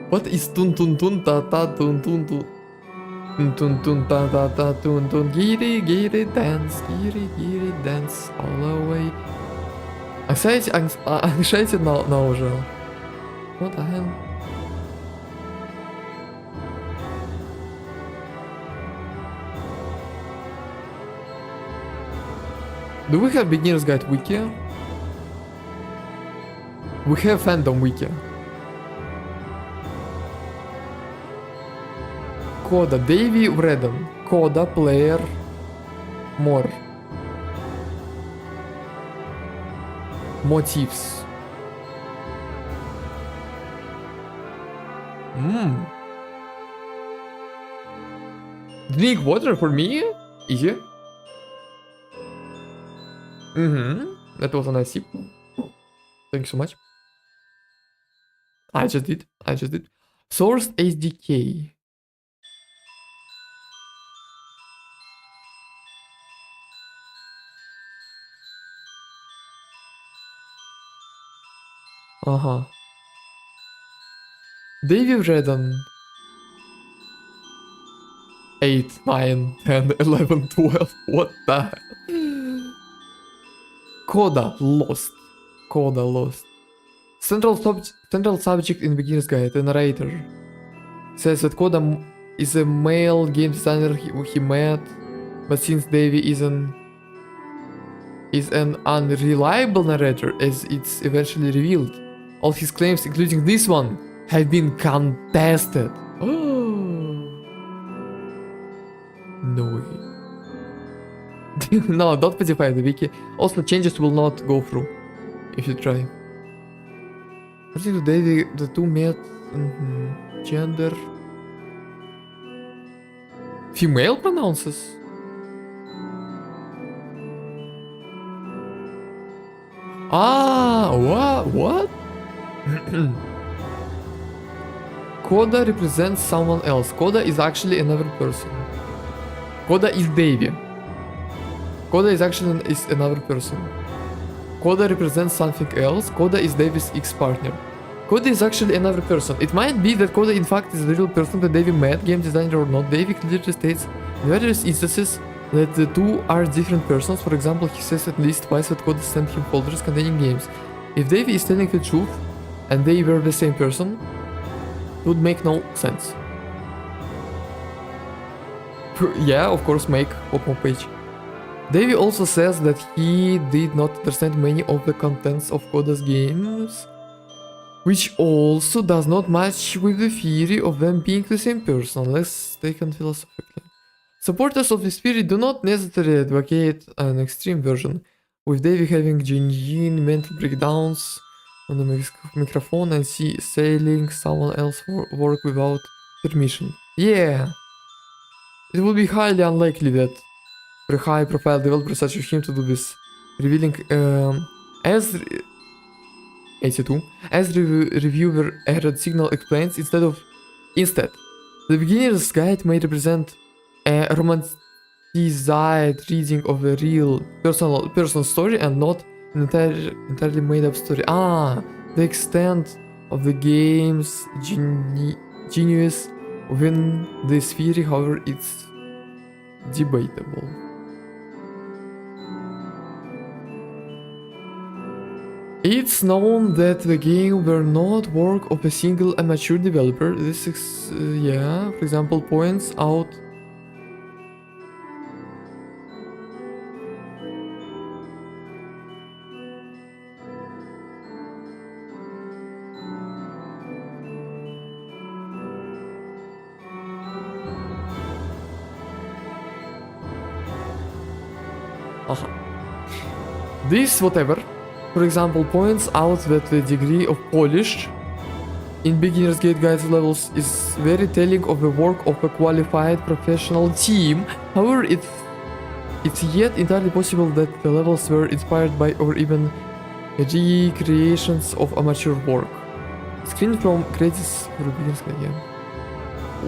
What is tun tun tun ta ta tun tun tun? Tun tun tun ta ta ta tun tun. Giri dance all the way. Anxiety now уже. What the hell? Do we have beginner's guide wiki? We have fandom wiki. Кода, Davey Wredden. Кода, player, more. Motifs. Drink water for me? Easy. That was a nice sip. Thank you so much. I just did. Source SDK. Davey Redden. 8, 9, 10, 11, 12. What the hell? Coda lost. Coda lost. Central subject in beginner's guide. The narrator says that Coda is a male game designer he met, but since Davey is an unreliable narrator, as it's eventually revealed, all his claims, including this one, have been contested. Oh, no way. No, don't specify the wiki. Also, changes will not go through if you try. According to Davey, the two met gender female pronounces. Ah, what? Coda represents someone else. Coda is actually another person. Coda is Davey. Coda is actually another person. Coda represents something else. Coda is Davey's ex-partner. Coda is actually another person. It might be that Coda in fact is the real person that Davey met, game designer or not. Davey clearly states in various instances that the two are different persons. For example, he says at least twice that Coda sent him folders containing games. If Davey is telling the truth and they were the same person, it would make no sense. Yeah, of course, make open page. Davey also says that he did not understand many of the contents of Coda's games, which also does not match with the theory of them being the same person, unless taken philosophically. Supporters of this theory do not necessarily advocate an extreme version, with Davey having genuine mental breakdowns on the microphone and selling someone else's work without permission. Yeah, it would be highly unlikely that for a high-profile developer such as him to do this, revealing as 82 as reviewer Error Signal explains. Instead, the beginner's guide may represent a romanticized reading of a real personal story and not an entirely made-up story. The extent of the game's genius within this theory, however, it's debatable. It's known that the game were not work of a single amateur developer. This is, for example, points out this whatever. For example, points out that the degree of polish in beginner's guide levels is very telling of the work of a qualified professional team. However, it's yet entirely possible that the levels were inspired by or even recreations of amateur work. Screen from credits for beginner's guide. Yeah.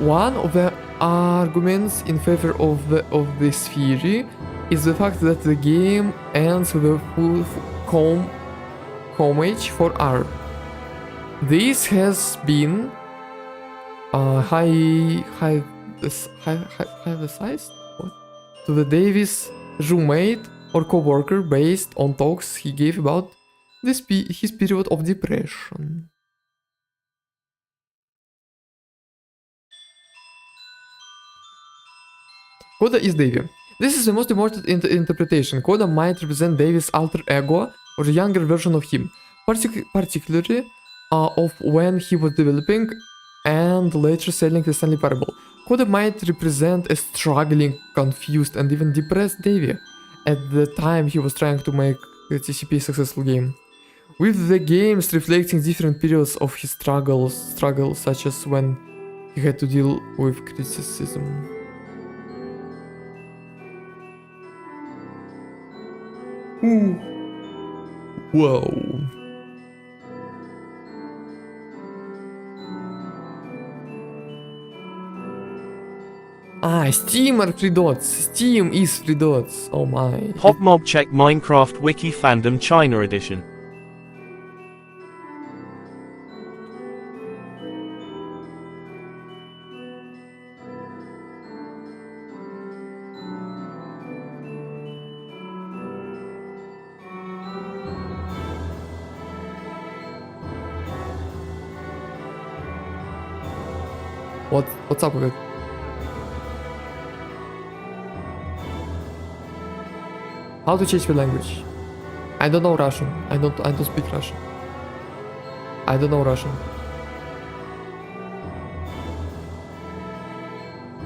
One of the arguments in favor of this theory is the fact that the game ends with a full homage for R. This has been hypothesized to the Davis roommate or co-worker based on talks he gave about his period of depression. Coda is Davey. This is the most important interpretation. Coda might represent Davis' alter ego or a younger version of him, particularly of when he was developing and later selling the Stanley Parable. Coda might represent a struggling, confused, and even depressed Davey at the time he was trying to make a TCP successful game, with the games reflecting different periods of his struggles such as when he had to deal with criticism. Ooh. Whoa. Steam are 3 dots. Steam is 3 dots. Oh my. Hotmob check Minecraft Wiki Fandom China Edition. What's up with it? How to change the language? I don't know Russian. I don't speak Russian. I don't know Russian.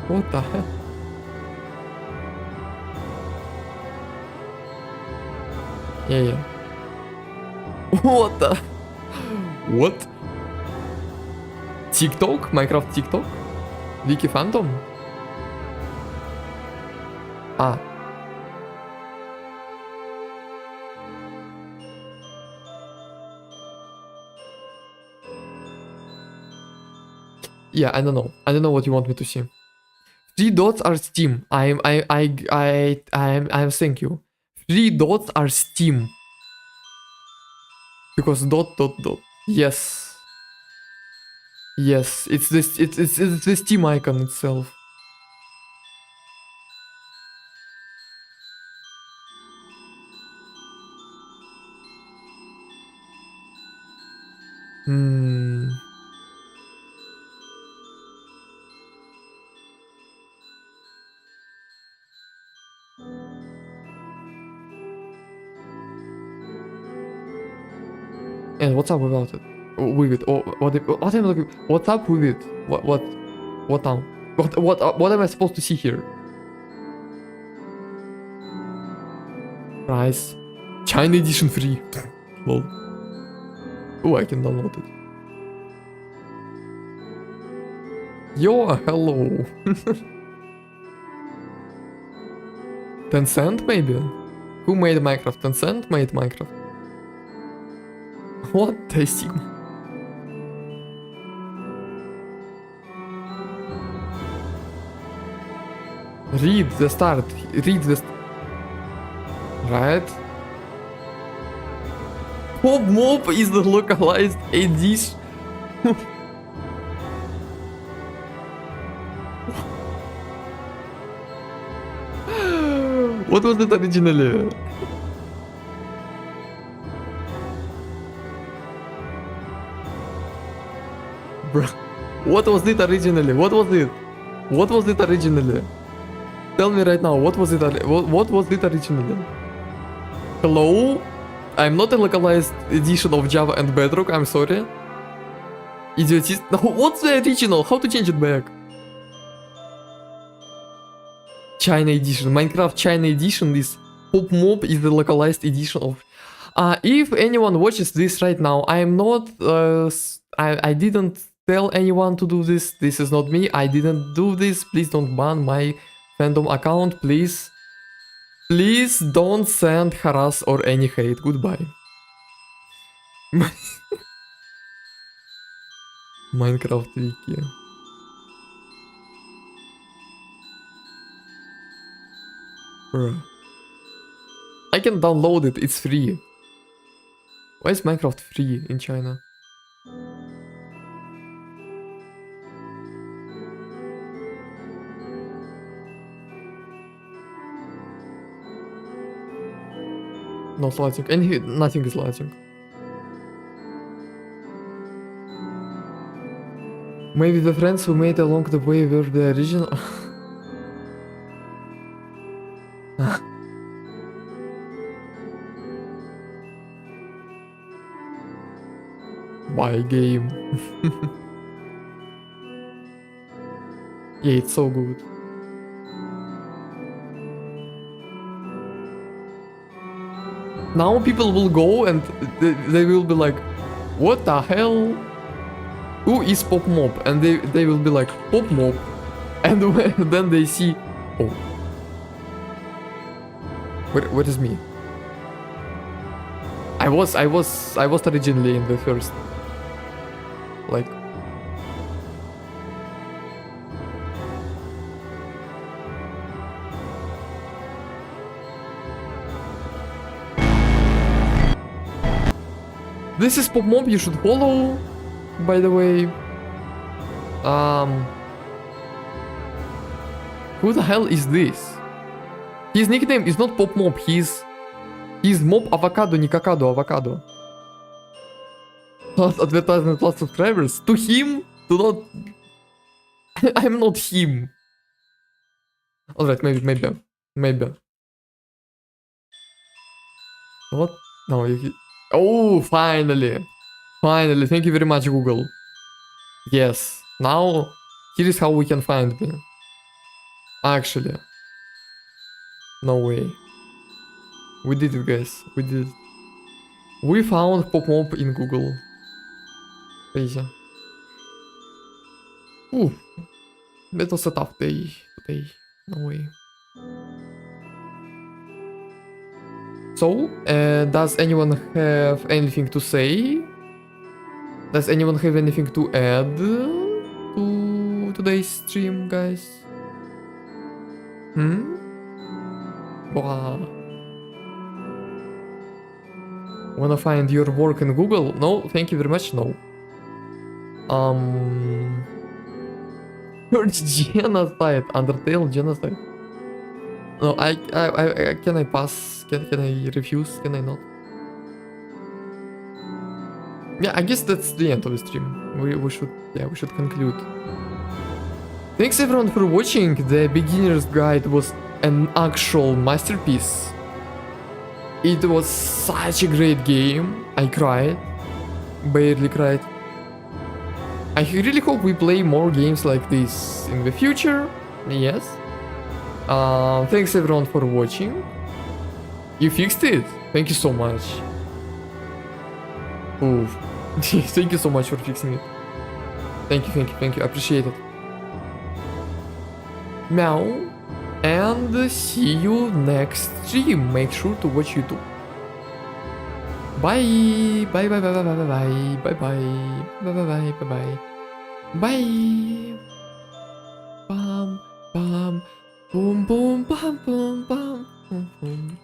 What the hell? Yeah. What the? What? TikTok? Minecraft TikTok? Wiki Phantom? Ah. Yeah, I don't know. I don't know what you want me to see. 3 dots are Steam. I'm thank you. 3 dots are Steam. Because dot. Yes. Yes, it's this it's the Steam icon itself. Hmm. And what's up about it? With it? Or what am I looking? What's up with it? What now? What am I supposed to see here? Price. China edition free. Lol. Oh, I can download it. Yo, hello. Tencent maybe? Who made Minecraft? Tencent made Minecraft. What the Sigma? Read the start. Read the. Right? Pop Mob is the localized edition. What was it originally? Bro, what was it originally? What was it? What was it originally? Tell me right now, what was it? What was it originally? Hello? I'm not a localized edition of Java and Bedrock, I'm sorry. Idiotist. No, what's the original? How to change it back? China edition. Minecraft China edition is Pop Mob is the localized edition of. If anyone watches this right now, I am not. I didn't tell anyone to do this. This is not me. I didn't do this. Please don't ban my fandom account. Please. Please don't send harass or any hate. Goodbye. Minecraft wiki. Bruh. I can download it, it's free. Why is Minecraft free in China? Not lighting. Nothing is lighting. Maybe the friends who made along the way were the original. Buy game. Yeah, it's so good. Now people will go and they will be like, what the hell? Who is Pop Mob? And they will be like, Pop Mob. And then they see, oh. Where is me? I was originally in the first. Like. This is Pop Mob, you should follow, by the way. Who the hell is this? His nickname is not Pop Mob, he's Mob Avocado, не Kakado, Avocado. Plus advertisement, plus subscribers. To him, do not... I'm not him. Alright, maybe. What? No, you... Oh, finally. Finally, thank you very much, Google. Yes, now here is how we can find me. Actually, no way. We did it, guys. We did it. We found Pop Mob in Google. Crazy. Ooh, it was a tough day today. No way. So, does anyone have anything to say? Does anyone have anything to add to today's stream, guys? Wow. Wanna find your work in Google? No, thank you very much, no. Purge genocide, Undertale genocide. No, can I pass? Can I refuse? Can I not? Yeah, I guess that's the end of the stream. We should conclude. Thanks everyone for watching. The beginner's guide was an actual masterpiece. It was such a great game. I cried. Barely cried. I really hope we play more games like this in the future. Yes. Thanks everyone for watching. You fixed it. Thank you so much. Ooh. Thank you so much for fixing it. Thank you. I appreciate it. Meow. And see you next stream. Make sure to watch YouTube. Bye. Bye. Bye. Bam. Bam. Boom. Boom. Bam. Boom. Bam. Boom. Boom.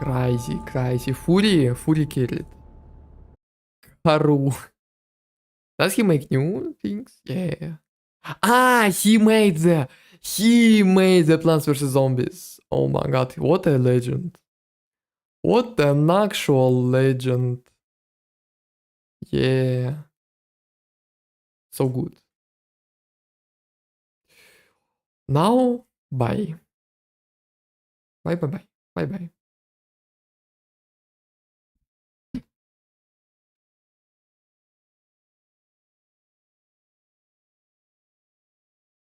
Crazy. Fury carried. Haru. Does he make new things? Yeah. Ah, he made the Plants vs Zombies. Oh my god, what a legend. What an actual legend. Yeah. So good. Now, bye. Bye. Bye.